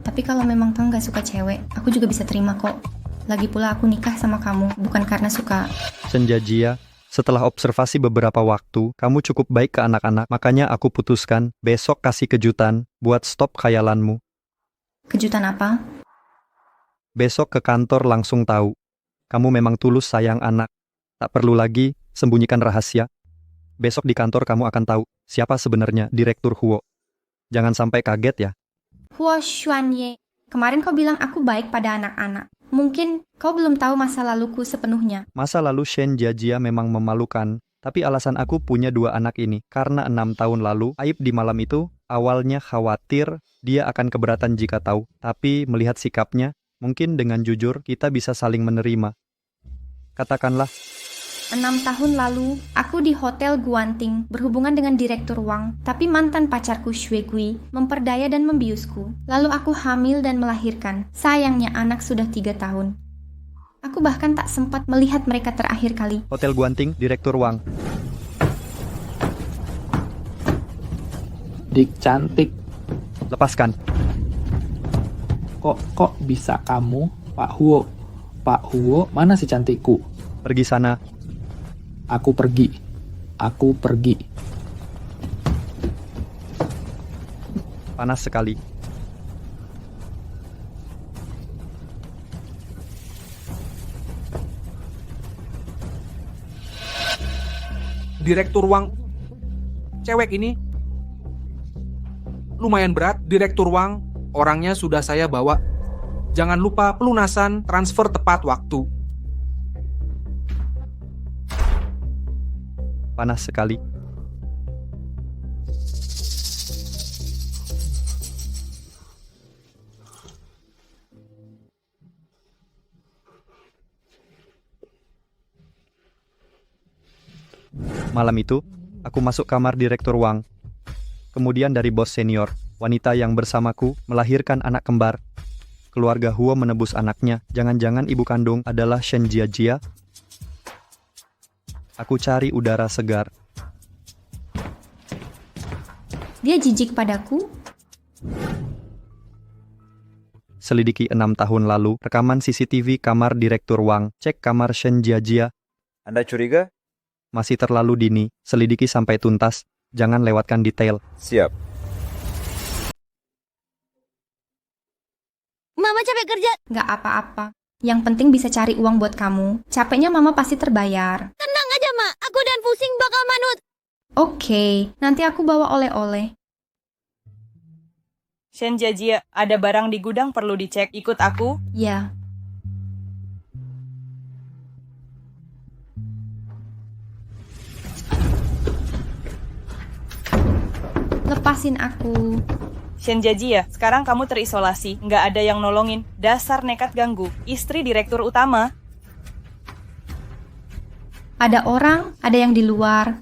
Tapi kalau memang Tuan gak suka cewek, aku juga bisa terima kok. Lagi pula aku nikah sama kamu, bukan karena suka. Shen Jiajia, setelah observasi beberapa waktu, kamu cukup baik ke anak-anak, makanya aku putuskan besok kasih kejutan buat stop khayalanmu. Kejutan apa? Besok ke kantor langsung tahu. Kamu memang tulus sayang anak. Tak perlu lagi sembunyikan rahasia. Besok di kantor kamu akan tahu siapa sebenarnya Direktur Huo. Jangan sampai kaget ya. Huo Xuanye, kemarin kau bilang aku baik pada anak-anak. Mungkin kau belum tahu masa laluku sepenuhnya. Masa lalu Shen Jiajia memang memalukan, tapi alasan aku punya 2 anak ini. Karena 6 tahun lalu, Aib di malam itu, awalnya khawatir dia akan keberatan jika tahu. Tapi melihat sikapnya, mungkin dengan jujur kita bisa saling menerima. Katakanlah, 6 tahun lalu, aku di Hotel Guanting berhubungan dengan Direktur Wang, tapi mantan pacarku Xue Gui memperdaya dan membiusku. Lalu aku hamil dan melahirkan. Sayangnya anak sudah 3 tahun. Aku bahkan tak sempat melihat mereka terakhir kali. Hotel Guanting, Direktur Wang. Dik cantik. Lepaskan. Kok bisa kamu, Pak Huo? Pak Huo, mana si cantikku? Pergi sana. Aku pergi. Panas sekali. Direktur Wang, cewek ini lumayan berat. Direktur Wang, orangnya sudah saya bawa. Jangan lupa pelunasan transfer tepat waktu. Panas sekali. Malam itu, aku masuk kamar Direktur Wang. Kemudian dari bos senior, wanita yang bersamaku melahirkan anak kembar. Keluarga Huo menebus anaknya. Jangan-jangan ibu kandung adalah Shen Jiajia? Aku cari udara segar. Dia jijik padaku. Selidiki 6 tahun lalu, rekaman CCTV kamar Direktur Wang. Cek kamar Shen Jiajia. Anda curiga? Masih terlalu dini, selidiki sampai tuntas. Jangan lewatkan detail. Siap. Mama capek kerja. Nggak apa-apa. Yang penting bisa cari uang buat kamu. Capeknya mama pasti terbayar. Tenang aja, Ma. Aku dan Pusing bakal manut. Oke, nanti aku bawa oleh-oleh. Shen Jiajia, ada barang di gudang perlu dicek. Ikut aku? Ya. Lepasin aku. Shen Jiajia, sekarang kamu terisolasi. Nggak ada yang nolongin. Dasar nekat ganggu. Istri direktur utama. Ada orang, ada yang di luar.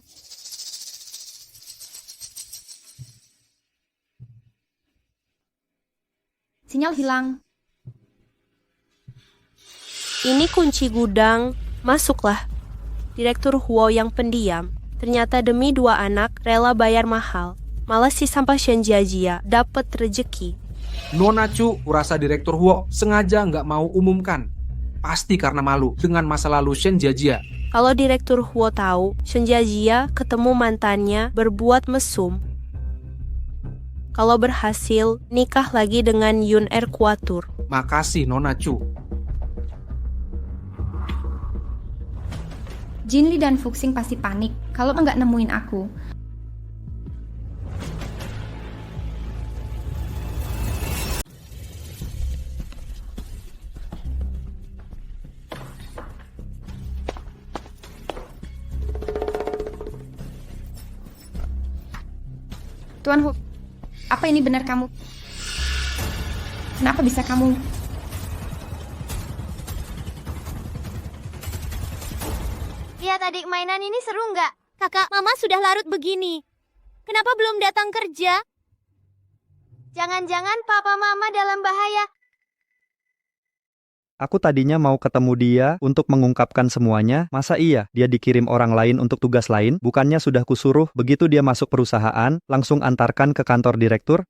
Sinyal hilang. Ini kunci gudang. Masuklah. Direktur Huo yang pendiam. Ternyata demi 2 anak rela bayar mahal. Malah si sampah Shen Jiajia dapat rezeki. Nona Chu, kurasa Direktur Huo sengaja nggak mau umumkan. Pasti karena malu dengan masa lalu Shen Jiajia. Kalau Direktur Huo tahu, Shen Jiajia ketemu mantannya berbuat mesum. Kalau berhasil, nikah lagi dengan Yun Er Kuatur. Makasih Nona Chu. Jinli dan Fuxing pasti panik kalau nggak nemuin aku. Tuan Hu, apa ini benar kamu? Kenapa bisa kamu? Lihat adik mainan ini seru nggak? Kakak, Mama sudah larut begini. Kenapa belum datang kerja? Jangan-jangan Papa Mama dalam bahaya. Aku tadinya mau ketemu dia untuk mengungkapkan semuanya. Masa iya dia dikirim orang lain untuk tugas lain? Bukannya sudah kusuruh begitu dia masuk perusahaan, langsung antarkan ke kantor direktur?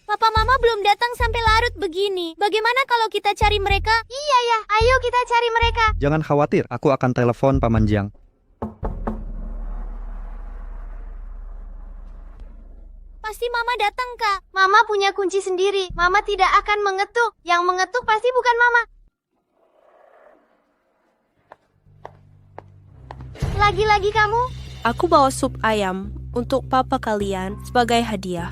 Papa Mama belum datang sampai larut begini. Bagaimana kalau kita cari mereka? Iya ya, ayo kita cari mereka. Jangan khawatir, aku akan telepon Paman Jiang. Pasti Mama datang, Kak. Mama punya kunci sendiri. Mama tidak akan mengetuk. Yang mengetuk pasti bukan Mama. Lagi-lagi kamu? Aku bawa sup ayam untuk papa kalian sebagai hadiah.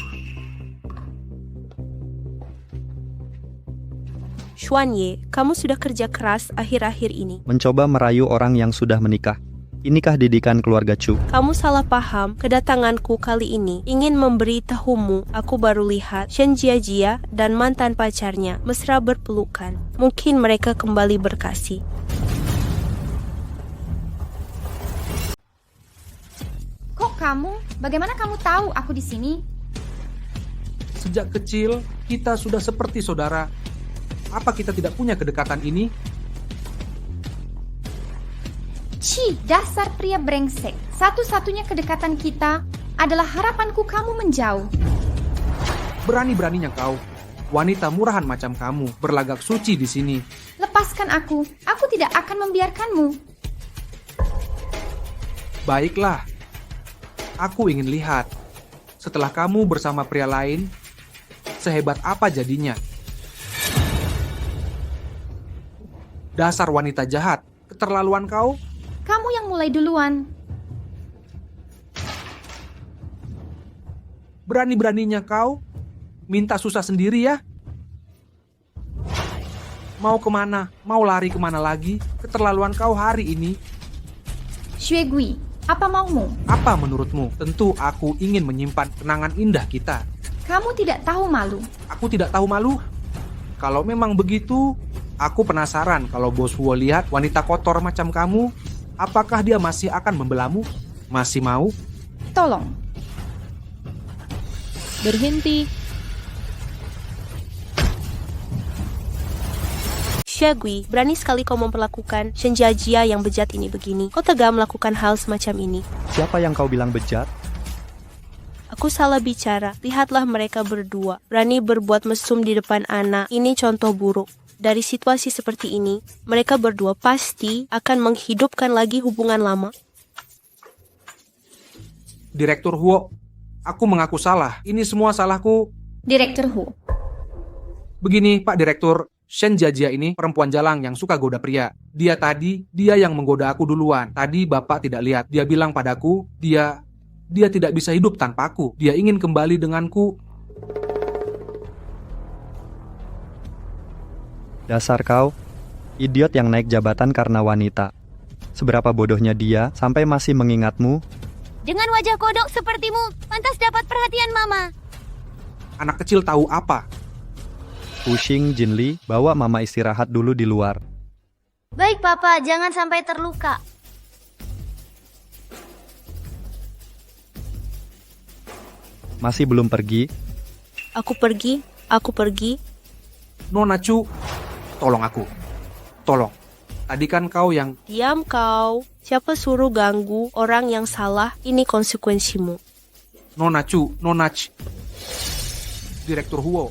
Xuanye, kamu sudah kerja keras akhir-akhir ini. Mencoba merayu orang yang sudah menikah. Inikah didikan keluarga Chu? Kamu salah paham. Kedatanganku kali ini ingin memberitahumu. Aku baru lihat Shen Jiajia dan mantan pacarnya mesra berpelukan. Mungkin mereka kembali berkasih. Kok kamu? Bagaimana kamu tahu aku di sini? Sejak kecil, kita sudah seperti saudara. Apa kita tidak punya kedekatan ini? Ci, dasar pria brengsek. Satu-satunya kedekatan kita adalah harapanku kamu menjauh. Berani-beraninya kau, wanita murahan macam kamu, berlagak suci di sini. Lepaskan aku tidak akan membiarkanmu. Baiklah, aku ingin lihat. Setelah kamu bersama pria lain, sehebat apa jadinya? Dasar wanita jahat, keterlaluan kau. Kamu yang mulai duluan. Berani-beraninya kau minta susah sendiri ya? Mau kemana? Mau lari kemana lagi? Keterlaluan kau hari ini. Xuegui, apa maumu? Apa menurutmu? Tentu aku ingin menyimpan kenangan indah kita. Kamu tidak tahu malu. Aku tidak tahu malu. Kalau memang begitu, aku penasaran kalau Bos Huo lihat wanita kotor macam kamu, apakah dia masih akan membelamu? Masih mau? Tolong. Berhenti. Xuegui, berani sekali kau memperlakukan Shen Jiajia yang bejat ini begini. Kau tega melakukan hal semacam ini. Siapa yang kau bilang bejat? Aku salah bicara. Lihatlah mereka berdua. Berani berbuat mesum di depan anak. Ini contoh buruk. Dari situasi seperti ini, mereka berdua pasti akan menghidupkan lagi hubungan lama. Direktur Huo, aku mengaku salah. Ini semua salahku. Direktur Huo. Begini, Pak Direktur, Shen Jiajia ini perempuan jalang yang suka goda pria. Dia yang menggoda aku duluan. Tadi Bapak tidak lihat. Dia bilang padaku, dia tidak bisa hidup tanpa aku. Dia ingin kembali denganku. Dasar kau, idiot yang naik jabatan karena wanita. Seberapa bodohnya dia sampai masih mengingatmu? Dengan wajah kodok sepertimu, pantas dapat perhatian Mama. Anak kecil tahu apa? Pushing Jinli, bawa Mama istirahat dulu di luar. Baik Papa, jangan sampai terluka. Masih belum pergi? Aku pergi. Nona Chu, tolong aku. Tolong. Tadi kan kau yang... Diam kau. Siapa suruh ganggu orang yang salah? Ini konsekuensimu. Nona Chu. Direktur Huo.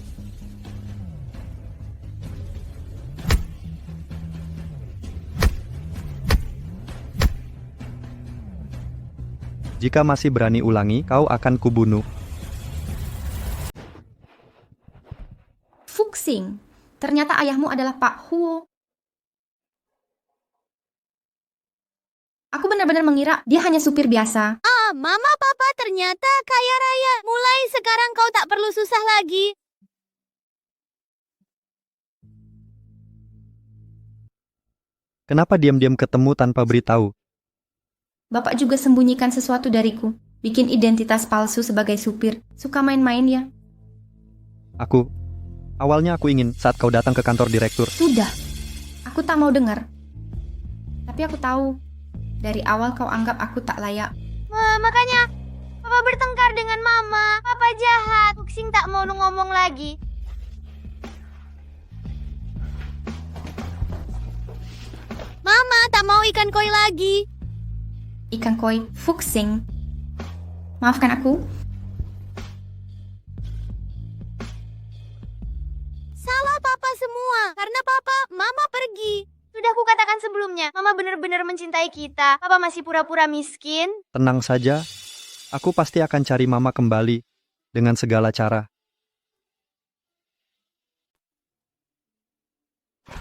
Jika masih berani ulangi, kau akan kubunuh. Fuxing, ternyata ayahmu adalah Pak Huo. Aku benar-benar mengira dia hanya supir biasa. Mama Papa ternyata kaya raya. Mulai sekarang kau tak perlu susah lagi. Kenapa diam-diam ketemu tanpa beritahu? Bapak juga sembunyikan sesuatu dariku. Bikin identitas palsu sebagai supir. Suka main-main ya? Awalnya aku ingin saat kau datang ke kantor direktur. Sudah. Aku tak mau dengar. Tapi aku tahu. Dari awal kau anggap aku tak layak. Makanya Papa bertengkar dengan Mama. Papa jahat. Fuxing tak mau ngomong lagi. Mama tak mau ikan koi lagi. Ikan koi Fuxing. Maafkan aku. Salah Papa semua. Karena Papa, Mama pergi. Sudah kukatakan sebelumnya, Mama benar-benar mencintai kita. Papa masih pura-pura miskin. Tenang saja, aku pasti akan cari Mama kembali dengan segala cara.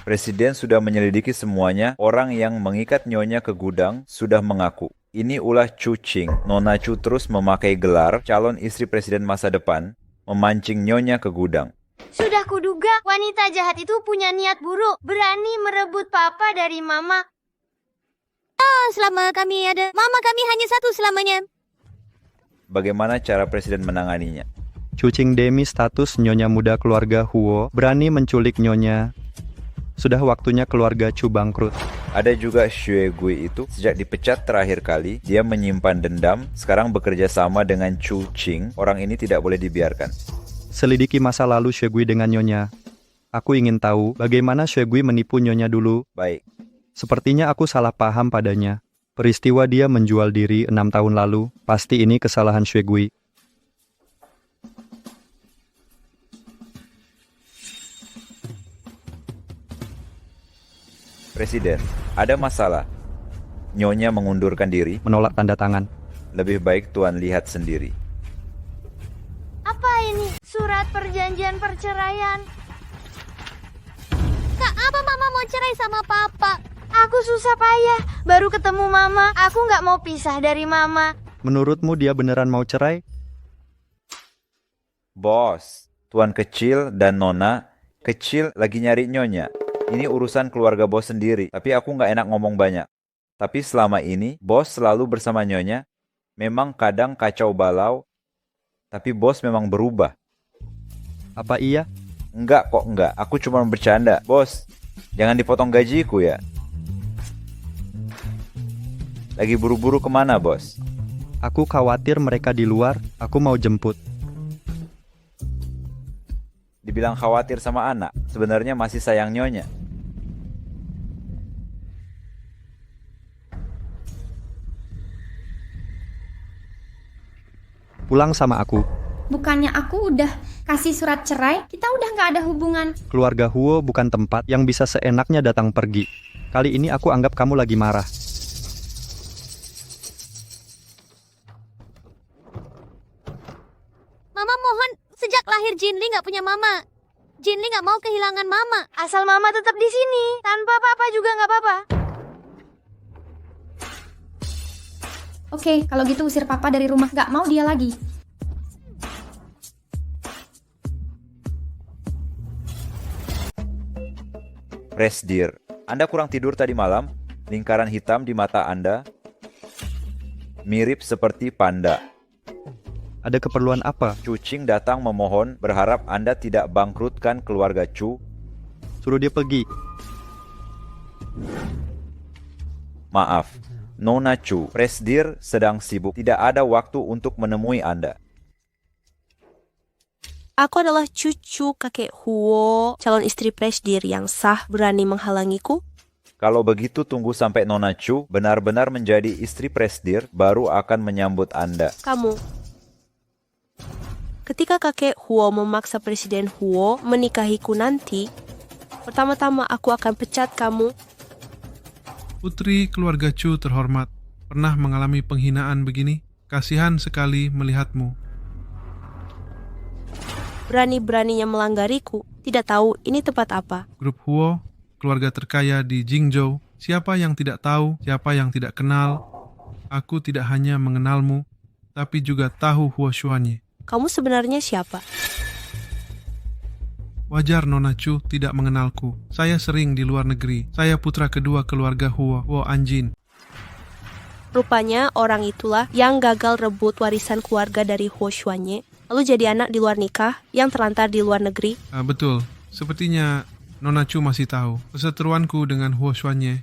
Presiden sudah menyelidiki semuanya. Orang yang mengikat Nyonya ke gudang sudah mengaku. Ini ulah Chu Ching. Nona Chu terus memakai gelar calon istri presiden masa depan, memancing Nyonya ke gudang. Sudah kuduga, wanita jahat itu punya niat buruk. Berani merebut Papa dari Mama. Selama kami ada, Mama kami hanya satu selamanya. Bagaimana cara presiden menanganinya? Chu Ching demi status Nyonya muda keluarga Huo berani menculik Nyonya. Sudah waktunya keluarga Chu bangkrut. Ada juga Xue Gui itu, sejak dipecat terakhir kali, dia menyimpan dendam, sekarang bekerja sama dengan Chu Ching. Orang ini tidak boleh dibiarkan. Selidiki masa lalu Xue Gui dengan Nyonya. Aku ingin tahu bagaimana Xue Gui menipu Nyonya dulu. Baik. Sepertinya aku salah paham padanya. Peristiwa dia menjual diri 6 tahun lalu, pasti ini kesalahan Xue Gui. Presiden, ada masalah. Nyonya mengundurkan diri. Menolak tanda tangan. Lebih baik Tuan lihat sendiri. Apa ini? Surat perjanjian perceraian. Kak, apa Mama mau cerai sama Papa? Aku susah payah. Baru ketemu Mama. Aku nggak mau pisah dari Mama. Menurutmu dia beneran mau cerai? Bos, Tuan kecil dan Nona kecil lagi nyari Nyonya. Ini urusan keluarga bos sendiri, tapi aku nggak enak ngomong banyak. Tapi selama ini, bos selalu bersama Nyonya. Memang kadang kacau balau, tapi bos memang berubah. Apa iya? Enggak kok, enggak. Aku cuma bercanda. Bos, jangan dipotong gajiku ya. Lagi buru-buru kemana, bos? Aku khawatir mereka di luar, aku mau jemput. Dibilang khawatir sama anak, sebenarnya masih sayang Nyonya. Pulang sama aku. Bukannya aku udah kasih surat cerai, kita udah nggak ada hubungan. Keluarga Huo bukan tempat yang bisa seenaknya datang pergi. Kali ini aku anggap kamu lagi marah. Mama mohon, sejak lahir Jinli nggak punya Mama. Jinli nggak mau kehilangan Mama. Asal Mama tetap di sini, tanpa Papa juga nggak apa-apa. Oke, kalau gitu usir Papa dari rumah. Nggak mau dia lagi. Presdir, Anda kurang tidur tadi malam? Lingkaran hitam di mata Anda mirip seperti panda. Ada keperluan apa? Chu Ching datang memohon, berharap Anda tidak bangkrutkan keluarga Chu. Suruh dia pergi. Maaf, Nona Chu, Presdir sedang sibuk. Tidak ada waktu untuk menemui Anda. Aku adalah cucu kakek Huo, calon istri Presdir yang sah. Berani menghalangiku? Kalau begitu tunggu sampai Nona Chu benar-benar menjadi istri Presdir, baru akan menyambut Anda. Kamu. Ketika kakek Huo memaksa Presiden Huo menikahiku nanti, pertama-tama aku akan pecat kamu. Putri keluarga Chu terhormat, pernah mengalami penghinaan begini? Kasihan sekali melihatmu. Berani-beraninya melanggariku. Tidak tahu ini tempat apa. Grup Huo, keluarga terkaya di Jingzhou. Siapa yang tidak tahu, siapa yang tidak kenal. Aku tidak hanya mengenalmu, tapi juga tahu Huo Xuanye. Kamu sebenarnya siapa? Wajar Nona Chu tidak mengenalku. Saya sering di luar negeri. Saya putra kedua keluarga Huo, Huo Anjin. Rupanya orang itulah yang gagal rebut warisan keluarga dari Huo Xuanye, lalu jadi anak di luar nikah yang terlantar di luar negeri. Betul, sepertinya Nona Chu masih tahu perseteruanku dengan Huo Xuanye.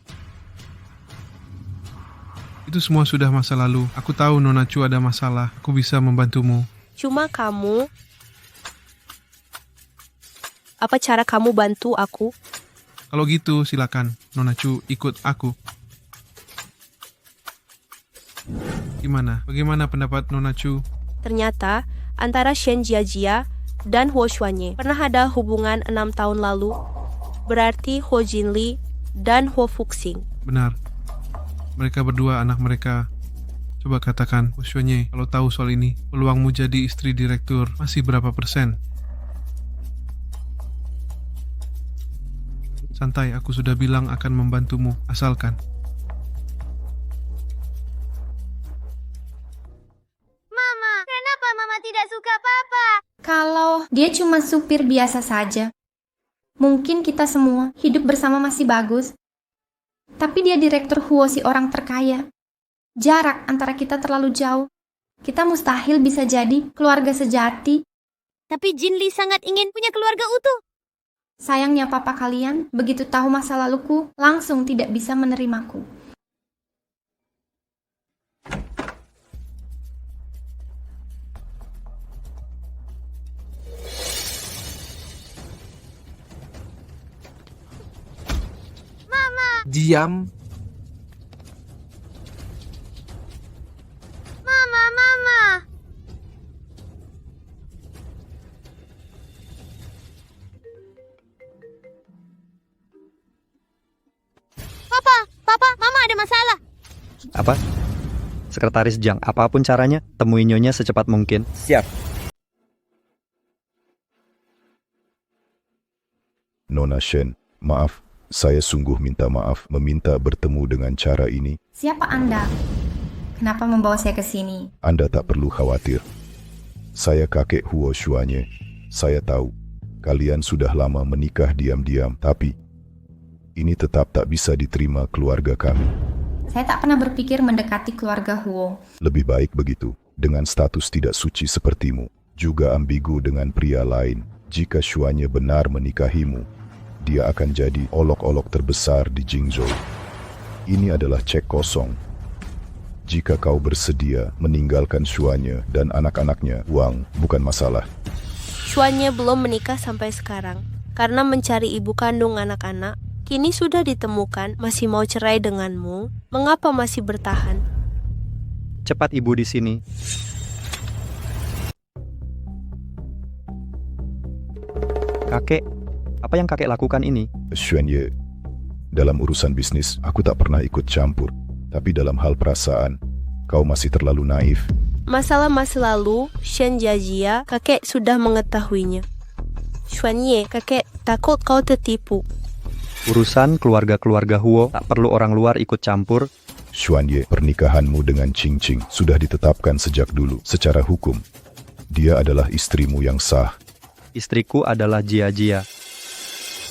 Itu semua sudah masa lalu. Aku tahu Nona Chu ada masalah. Aku bisa membantumu. Cuma kamu... Apa cara kamu bantu aku? Kalau gitu, silakan. Nona Chu, ikut aku. Gimana? Bagaimana pendapat Nona Chu? Ternyata, antara Shen Jiajia dan Huo Xuanye pernah ada hubungan 6 tahun lalu. Berarti Huo Jinli dan Huo Fuxing. Benar. Mereka berdua anak mereka. Coba katakan, Huo Xuanye, kalau tahu soal ini, peluangmu jadi istri direktur masih berapa persen? Santai, aku sudah bilang akan membantumu, asalkan. Mama, kenapa Mama tidak suka Papa? Kalau dia cuma supir biasa saja, mungkin kita semua hidup bersama masih bagus. Tapi dia direktur Huo, si orang terkaya. Jarak antara kita terlalu jauh. Kita mustahil bisa jadi keluarga sejati. Tapi Jin Li sangat ingin punya keluarga utuh. Sayangnya papa kalian begitu tahu masa laluku, langsung tidak bisa menerimaku. Mama! Diam. Mama! Papa, Mama ada masalah. Apa? Sekretaris Jiang, apapun caranya, temui Nyonya secepat mungkin. Siap. Nona Shen, maaf. Saya sungguh minta maaf meminta bertemu dengan cara ini. Siapa Anda? Kenapa membawa saya ke sini? Anda tak perlu khawatir. Saya kakek Huo Xuanye. Saya tahu, kalian sudah lama menikah diam-diam, tapi ini tetap tak bisa diterima keluarga kami. Saya tak pernah berpikir mendekati keluarga Huo. Lebih baik begitu, dengan status tidak suci sepertimu, juga ambigu dengan pria lain. Jika Xuanye benar menikahimu, dia akan jadi olok-olok terbesar di Jingzhou. Ini adalah cek kosong. Jika kau bersedia meninggalkan Xuanye dan anak-anaknya, uang bukan masalah. Xuanye belum menikah sampai sekarang. Karena mencari ibu kandung anak-anak, kini sudah ditemukan masih mau cerai denganmu. Mengapa masih bertahan? Cepat ibu di sini. Kakek, apa yang kakek lakukan ini? Xuanye, dalam urusan bisnis, aku tak pernah ikut campur. Tapi dalam hal perasaan, kau masih terlalu naif. Masalah masa lalu, Shen Jiajia, kakek sudah mengetahuinya. Xuanye, kakek takut kau tertipu. Urusan keluarga-keluarga Huo tak perlu orang luar ikut campur. Xuanye, pernikahanmu dengan Qing Qing sudah ditetapkan sejak dulu secara hukum. Dia adalah istrimu yang sah. Istriku adalah Jia.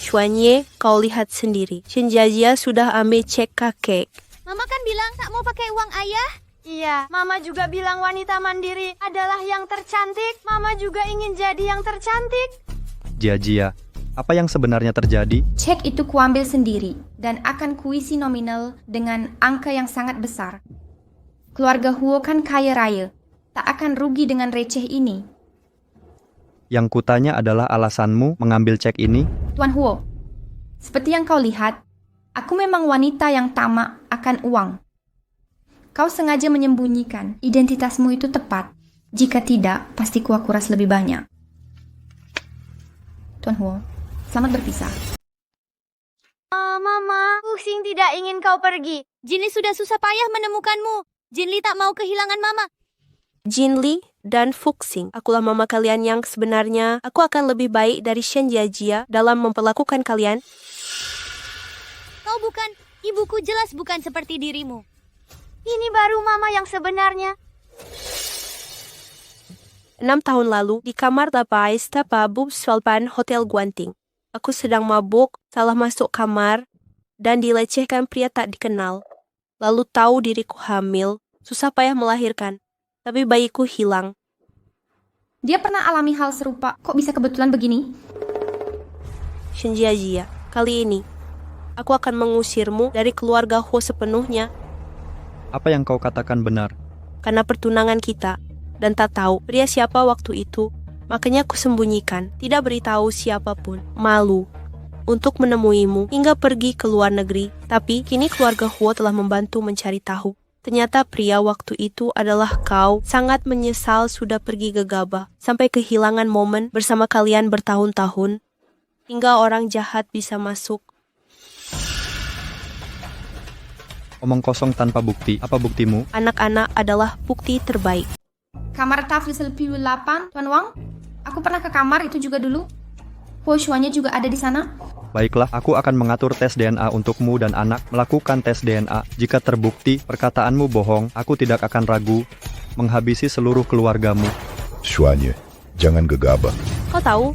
Xuanye, kau lihat sendiri. Shen Jiajia sudah ambil cek kakek. Mama kan bilang tak mau pakai uang ayah. Iya, Mama juga bilang wanita mandiri adalah yang tercantik. Mama juga ingin jadi yang tercantik. Jia, apa yang sebenarnya terjadi? Cek itu kuambil sendiri dan akan kuisi nominal dengan angka yang sangat besar. Keluarga Huo kan kaya raya, tak akan rugi dengan receh ini. Yang kutanya adalah alasanmu mengambil cek ini? Tuan Huo, seperti yang kau lihat, aku memang wanita yang tamak akan uang. Kau sengaja menyembunyikan identitasmu itu tepat. Jika tidak, pasti aku kuras lebih banyak. Tuan Huo, selamat berpisah. Mama, Fuxing tidak ingin kau pergi. Jin Li sudah susah payah menemukanmu. Jin Li tak mau kehilangan Mama. Jin Li dan Fuxing, akulah mama kalian yang sebenarnya. Aku akan lebih baik dari Shen Jiajia dalam memperlakukan kalian. Kau bukan, ibuku jelas bukan seperti dirimu. Ini baru Mama yang sebenarnya. 6 tahun lalu, di kamar Tapais Tapabub Swalpan Hotel Guanting. Aku sedang mabuk, salah masuk kamar, dan dilecehkan pria tak dikenal. lalu tahu diriku hamil, susah payah melahirkan, tapi bayiku hilang. Dia pernah alami hal serupa, kok bisa kebetulan begini? Shen Jiajia, kali ini aku akan mengusirmu dari keluarga Huo sepenuhnya Apa yang kau katakan benar. karena pertunangan kita, dan tak tahu pria siapa waktu itu. Makanya aku sembunyikan, tidak beritahu siapapun, malu untuk menemuimu hingga pergi ke luar negeri. Tapi kini keluarga Huo telah membantu mencari tahu. Ternyata pria waktu itu adalah kau. Sangat menyesal sudah pergi gegabah, sampai kehilangan momen bersama kalian bertahun-tahun, hingga orang jahat bisa masuk. Omong kosong tanpa bukti. Apa buktimu? Anak-anak adalah bukti terbaik. Kamar Tafsir Piu 8, Tuan Wang? Aku pernah ke kamar itu juga dulu. Huo Xuannya juga ada di sana. Baiklah, aku akan mengatur tes DNA untukmu dan anak. Melakukan tes DNA. Jika terbukti perkataanmu bohong, aku tidak akan ragu menghabisi seluruh keluargamu. Xuanye, jangan gegabah. Kau tahu,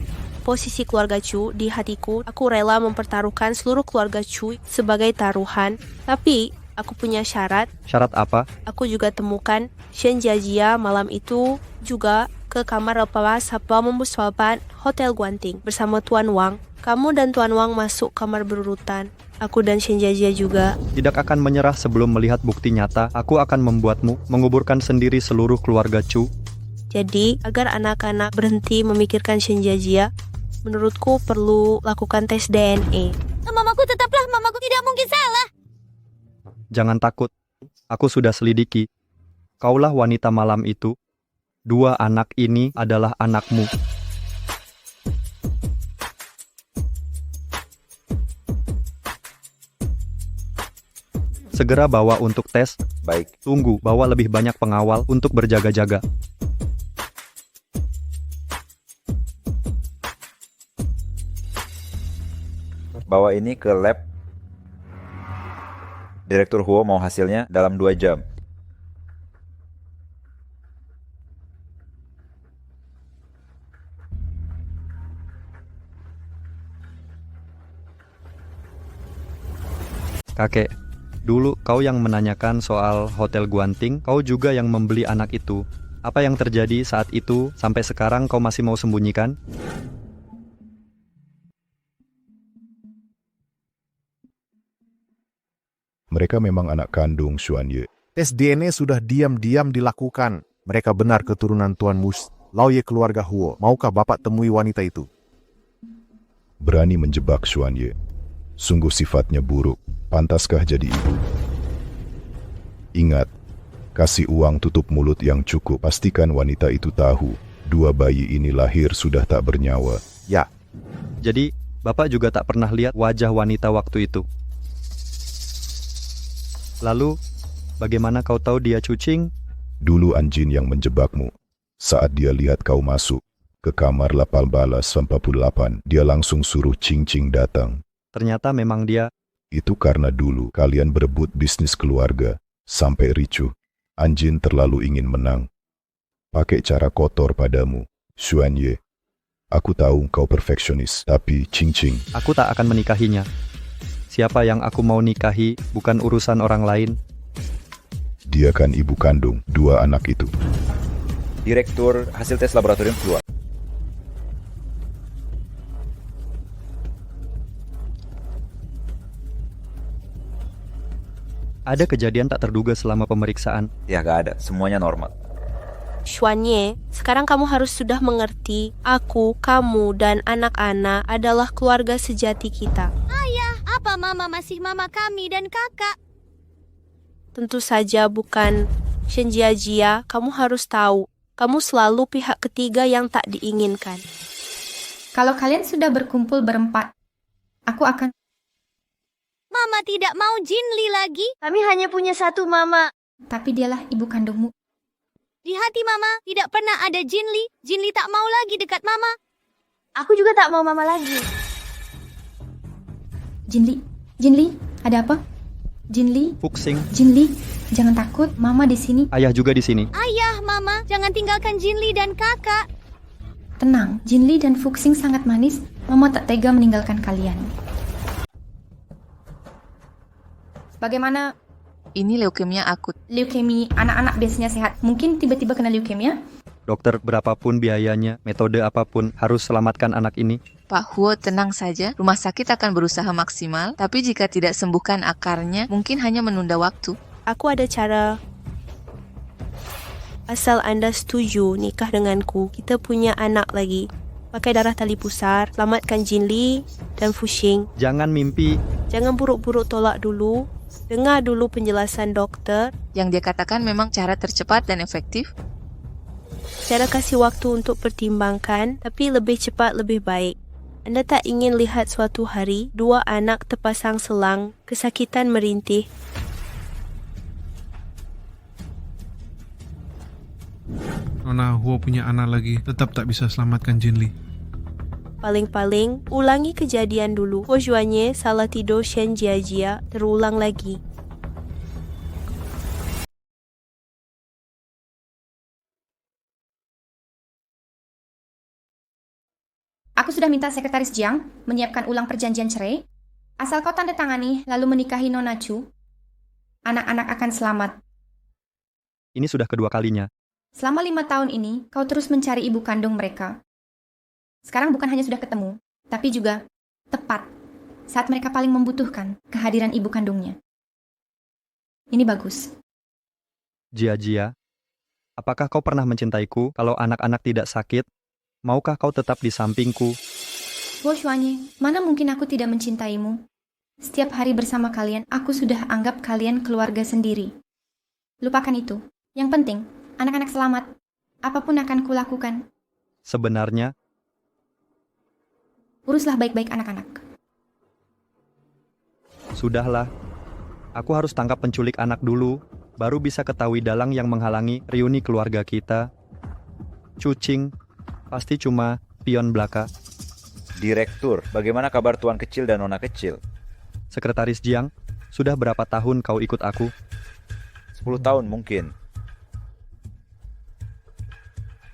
posisi keluarga Chu di hatiku, aku rela mempertaruhkan seluruh keluarga Chu sebagai taruhan. Tapi aku punya syarat. Syarat apa? Aku juga temukan Shen Jiajia malam itu juga ke kamar lepas apa membusuapan Hotel Guanting bersama Tuan Wang. Kamu dan Tuan Wang masuk kamar berurutan. Aku dan Shen Jiajia juga. Tidak akan menyerah sebelum melihat bukti nyata. Aku akan membuatmu menguburkan sendiri seluruh keluarga Chu. Jadi, agar anak-anak berhenti memikirkan Shen Jiajia, menurutku perlu lakukan tes DNA. Mamaku tetaplah, mamaku tidak mungkin salah. Jangan takut. Aku sudah selidiki. Kaulah wanita malam itu. 2 anak ini adalah anakmu. Segera bawa untuk tes. Baik. Tunggu, bawa lebih banyak pengawal untuk berjaga-jaga. Bawa ini ke lab. Direktur Huo mau hasilnya dalam 2 jam. Kakek, dulu kau yang menanyakan soal Hotel Guanting, kau juga yang membeli anak itu. Apa yang terjadi saat itu sampai sekarang kau masih mau sembunyikan? Mereka memang anak kandung Xuanye. Tes DNA sudah diam-diam dilakukan. Mereka benar keturunan Tuan Mus, Laoye keluarga Huo. Maukah Bapak temui wanita itu? Berani menjebak Xuanye. Sungguh sifatnya buruk. Pantaskah jadi ibu? Ingat, kasih uang tutup mulut yang cukup. Pastikan wanita itu tahu 2 bayi ini lahir sudah tak bernyawa. Ya. Jadi, Bapak juga tak pernah lihat wajah wanita waktu itu. Lalu, bagaimana kau tahu dia Cucing? Dulu Anjin yang menjebakmu. Saat dia lihat kau masuk ke kamar 1848, dia langsung suruh Cing-Cing datang. Ternyata memang dia. Itu karena dulu kalian berebut bisnis keluarga, sampai ricuh. Anjin terlalu ingin menang. Pakai cara kotor padamu, Xuanye. Aku tahu kau perfeksionis, tapi Cing-Cing. Aku tak akan menikahinya. Siapa yang aku mau nikahi bukan urusan orang lain. Dia kan ibu kandung 2 anak itu. Direktur, hasil tes laboratorium keluar. Ada kejadian tak terduga selama pemeriksaan. Ya gak ada, semuanya normal. Xuanye, sekarang kamu harus sudah mengerti, aku, kamu, dan anak-anak adalah keluarga sejati kita. Ayah, apa mama masih mama kami dan kakak? Tentu saja bukan Shen Jiajia, kamu harus tahu, kamu selalu pihak ketiga yang tak diinginkan. Kalau kalian sudah berkumpul berempat, aku akan... Mama tidak mau Jinli lagi. Kami hanya punya 1 mama. Tapi dialah ibu kandungmu. Di hati mama tidak pernah ada Jinli. Jinli tak mau lagi dekat mama. Aku juga tak mau mama lagi. Jinli, ada apa? Jinli, Fuxing. Jinli, jangan takut, mama di sini. Ayah juga di sini. Ayah, mama, jangan tinggalkan Jinli dan kakak. Tenang, Jinli dan Fuxing sangat manis. Mama tak tega meninggalkan kalian. Bagaimana ini leukemia akut. Leukemia anak-anak biasanya sehat. Mungkin tiba-tiba kena leukemia? Dokter, berapapun biayanya, metode apapun, harus selamatkan anak ini. Pak Huo, tenang saja. Rumah sakit akan berusaha maksimal, tapi jika tidak sembuhkan akarnya, mungkin hanya menunda waktu. Aku ada cara. Asal Anda setuju nikah denganku, kita punya anak lagi. Pakai darah tali pusar, selamatkan Jin Lee dan Fuxing. Jangan mimpi. Jangan buruk-buruk tolak dulu. Dengar dulu penjelasan dokter. Yang dia katakan memang cara tercepat dan efektif. Saya kasih waktu untuk pertimbangkan, tapi lebih cepat lebih baik. Anda tak ingin lihat suatu hari, 2 anak terpasang selang, kesakitan merintih. Nona Huo punya anak lagi, tetap tak bisa selamatkan Jin Lee. Paling-paling, ulangi kejadian dulu. Huo Xuanye salah tidur Shen Jiajia terulang lagi. Aku sudah minta sekretaris Jiang menyiapkan ulang perjanjian cerai. Asal kau tanda tangani lalu menikahi Nona Chu, anak-anak akan selamat. Ini sudah kedua kalinya. Selama 5 tahun ini, kau terus mencari ibu kandung mereka. Sekarang bukan hanya sudah ketemu, tapi juga tepat saat mereka paling membutuhkan kehadiran ibu kandungnya. Ini bagus. Jia, apakah kau pernah mencintaiku kalau anak-anak tidak sakit? Maukah kau tetap di sampingku? Huo Xuanye, mana mungkin aku tidak mencintaimu? Setiap hari bersama kalian, aku sudah anggap kalian keluarga sendiri. Lupakan itu. Yang penting, anak-anak selamat. Apapun akan kulakukan. Sebenarnya, uruslah baik-baik anak-anak. Sudahlah. Aku harus tangkap penculik anak dulu, baru bisa ketahui dalang yang menghalangi reuni keluarga kita. Cucing, pasti cuma pion belaka. Direktur, bagaimana kabar tuan kecil dan nona kecil? Sekretaris Jiang, sudah berapa tahun kau ikut aku? 10 tahun mungkin.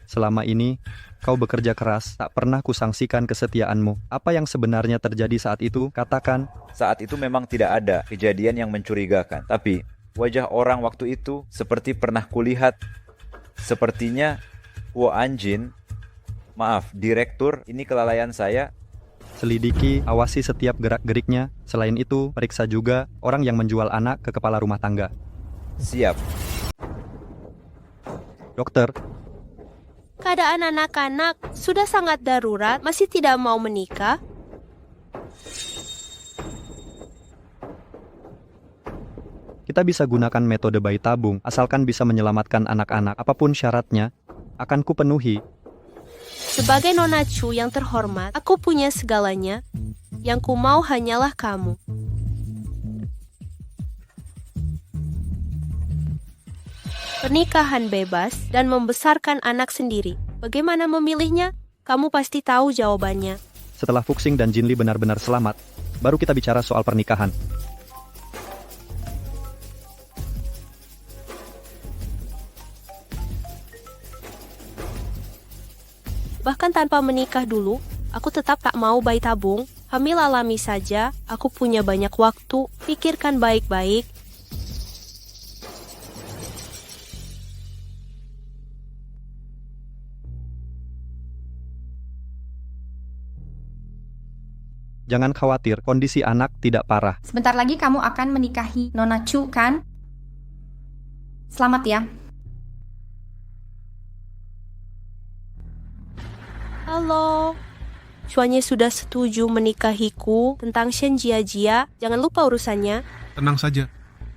Selama ini, kau bekerja keras, tak pernah kusangsikan kesetiaanmu. Apa yang sebenarnya terjadi saat itu? Katakan. Saat itu memang tidak ada kejadian yang mencurigakan. Tapi, wajah orang waktu itu seperti pernah kulihat. Sepertinya, Huo Anjin, maaf, direktur, ini kelalaian saya. Selidiki, awasi setiap gerak-geriknya. Selain itu, periksa juga orang yang menjual anak ke kepala rumah tangga. Siap. Dokter, Keadaan anak-anak sudah sangat darurat, masih tidak mau menikah. kita bisa gunakan metode bayi tabung, asalkan bisa menyelamatkan anak-anak. Apapun syaratnya, akan kupenuhi. Sebagai Nona Chu yang terhormat, aku punya segalanya. Yang ku mau hanyalah kamu. Pernikahan bebas dan membesarkan anak sendiri. Bagaimana memilihnya? Kamu pasti tahu jawabannya. Setelah Fuxing dan Jin Lee benar-benar selamat, baru kita bicara soal pernikahan. Bahkan tanpa menikah dulu, aku tetap tak mau bayi tabung. Hamil alami saja, aku punya banyak waktu. Pikirkan baik-baik. Jangan khawatir, kondisi anak tidak parah. Sebentar lagi kamu akan menikahi Nona Chu, kan? Selamat ya. Halo. Suanya sudah setuju menikahiku tentang Shen Jia. Jangan lupa urusannya. Tenang saja,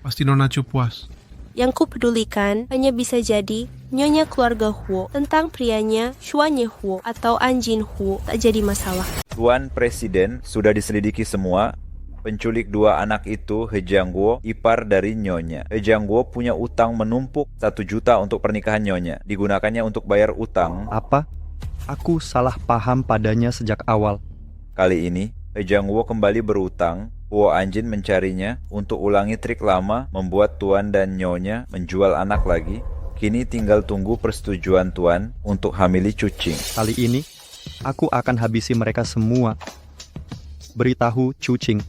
pasti Nona Chu puas. Yang ku pedulikan hanya bisa jadi nyonya keluarga Huo. Tentang prianya Suanya Huo atau Anjin Huo tak jadi masalah. Tuan Presiden sudah diselidiki semua. Penculik dua anak itu He Jiangguo, ipar dari Nyonya. He Jiangguo punya utang menumpuk 1 juta untuk pernikahan Nyonya. Digunakannya untuk bayar utang. Apa? Aku salah paham padanya sejak awal. Kali ini, He Jiangguo kembali berutang. Huo Anjin mencarinya untuk ulangi trik lama membuat Tuan dan Nyonya menjual anak lagi. Kini tinggal tunggu persetujuan Tuan untuk hamili Cucing. Kali ini, aku akan habisi mereka semua. Beritahu Cucing,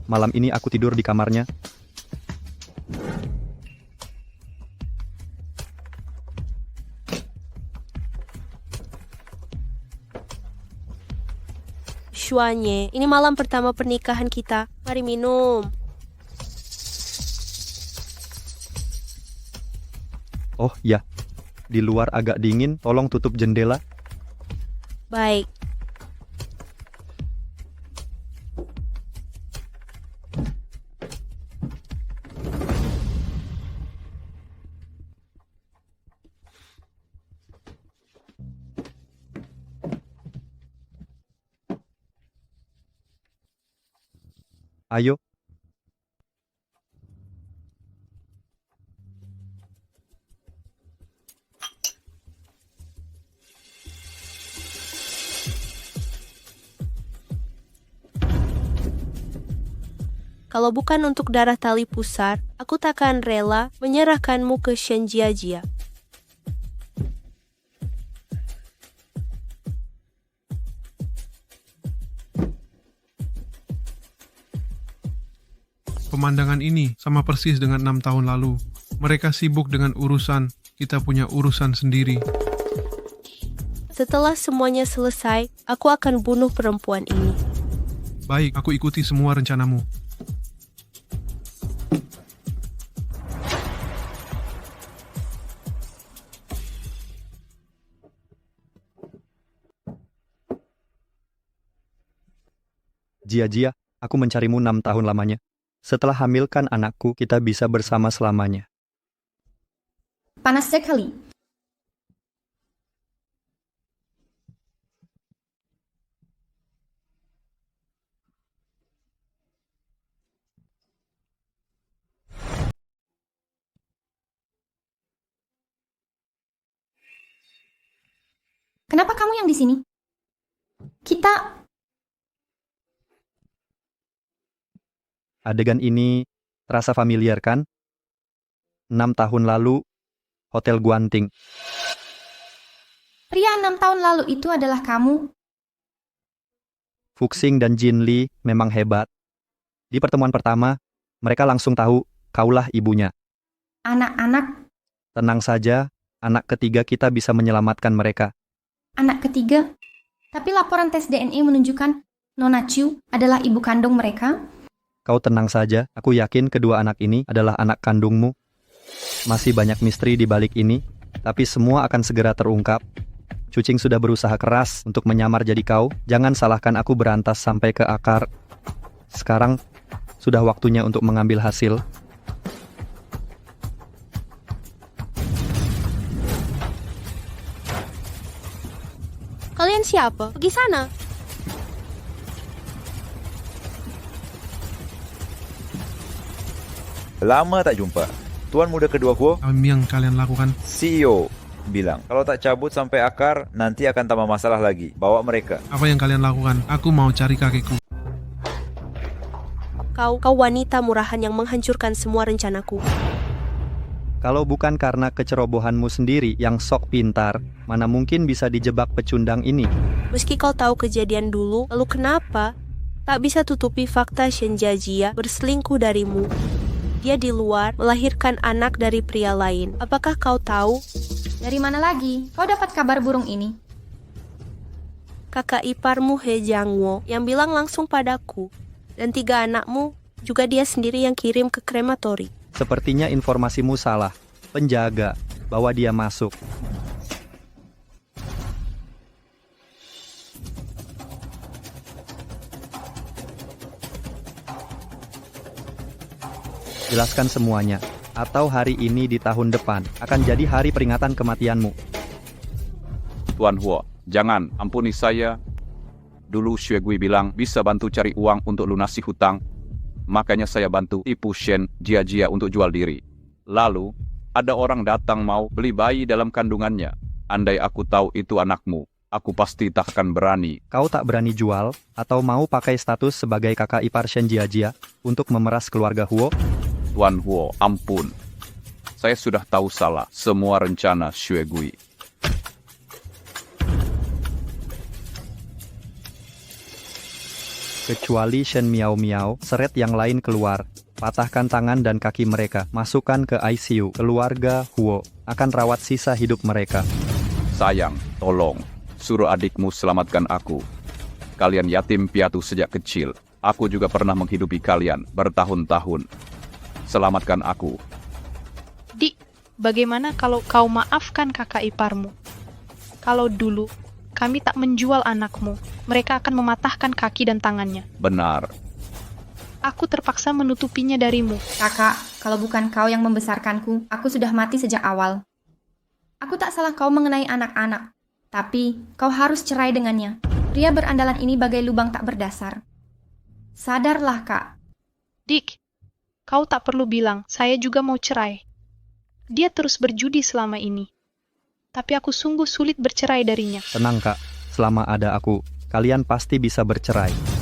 malam ini aku tidur di kamarnya. Shuanye, ini malam pertama pernikahan kita. Mari minum. Oh ya, di luar agak dingin, tolong tutup jendela. Baik. Ayo. Kalau bukan untuk darah tali pusar, aku takkan rela menyerahkanmu ke Shen Jiajia. Pemandangan ini sama persis dengan 6 tahun lalu. Mereka sibuk dengan urusan, kita punya urusan sendiri. Setelah semuanya selesai, aku akan bunuh perempuan ini. Baik, aku ikuti semua rencanamu. Jia, aku mencarimu 6 tahun lamanya. Setelah hamilkan anakku, kita bisa bersama selamanya. Panas sekali. Kenapa kamu yang di sini? Adegan ini terasa familiar kan? 6 tahun lalu, Hotel Guanting. Pria 6 tahun lalu itu adalah kamu. Fuxing dan Jin Li memang hebat. Di pertemuan pertama, mereka langsung tahu kaulah ibunya. Anak-anak, Tenang saja, anak ketiga kita bisa menyelamatkan mereka. anak ketiga. Tapi laporan tes DNA menunjukkan Nona Chu adalah ibu kandung mereka. Kau tenang saja, aku yakin kedua anak ini adalah anak kandungmu. Masih banyak misteri di balik ini, tapi semua akan segera terungkap. Cucing sudah berusaha keras untuk menyamar jadi kau. Jangan salahkan aku berantas sampai ke akar. Sekarang, sudah waktunya untuk mengambil hasil. Kalian siapa? Pergi sana. Lama tak jumpa. Tuan muda kedua Huo, Apa yang kalian lakukan? CEO bilang, kalau tak cabut sampai akar, nanti akan tambah masalah lagi. Bawa mereka. Apa yang kalian lakukan? Aku mau cari kakekku. Kau wanita murahan yang menghancurkan semua rencanaku. Kalau bukan karena kecerobohanmu sendiri yang sok pintar, mana mungkin bisa dijebak pecundang ini? Meski kau tahu kejadian dulu, lalu kenapa tak bisa tutupi fakta Shen Jiajia berselingkuh darimu? Dia di luar melahirkan anak dari pria lain. Apakah kau tahu? Dari mana lagi? Kau dapat kabar burung ini? Kakak iparmu He Jiangwo yang bilang langsung padaku. Dan 3 anakmu juga dia sendiri yang kirim ke krematori. Sepertinya informasimu salah. Penjaga, bawa dia masuk. Jelaskan semuanya, atau hari ini di tahun depan akan jadi hari peringatan kematianmu. Tuan Huo, jangan, ampuni saya. Dulu Xue Gui bilang bisa bantu cari uang untuk lunasi hutang. Makanya saya bantu tipu Shen Jiajia untuk jual diri. Lalu, ada orang datang mau beli bayi dalam kandungannya. Andai aku tahu itu anakmu, aku pasti tak akan berani. Kau tak berani jual atau mau pakai status sebagai kakak ipar Shen Jiajia untuk memeras keluarga Huo? Tuan Huo, ampun. Saya sudah tahu salah semua rencana Xue Gui. Kecuali Shen Miao Miao, seret yang lain keluar. Patahkan tangan dan kaki mereka, masukkan ke ICU. Keluarga Huo akan rawat sisa hidup mereka. Sayang, tolong, suruh adikmu selamatkan aku. Kalian yatim piatu sejak kecil. Aku juga pernah menghidupi kalian bertahun-tahun. Selamatkan aku. Dik, bagaimana kalau kau maafkan kakak iparmu? Kalau dulu kami tak menjual anakmu, mereka akan mematahkan kaki dan tangannya. Benar. Aku terpaksa menutupinya darimu. Kakak, kalau bukan kau yang membesarkanku, aku sudah mati sejak awal. Aku tak salah kau mengenai anak-anak, tapi kau harus cerai dengannya. Pria berandalan ini bagai lubang tak berdasar. Sadarlah, Kak. Dik, kau tak perlu bilang, saya juga mau cerai. Dia terus berjudi selama ini. Tapi aku sungguh sulit bercerai darinya. Tenang, Kak. Selama ada aku, kalian pasti bisa bercerai.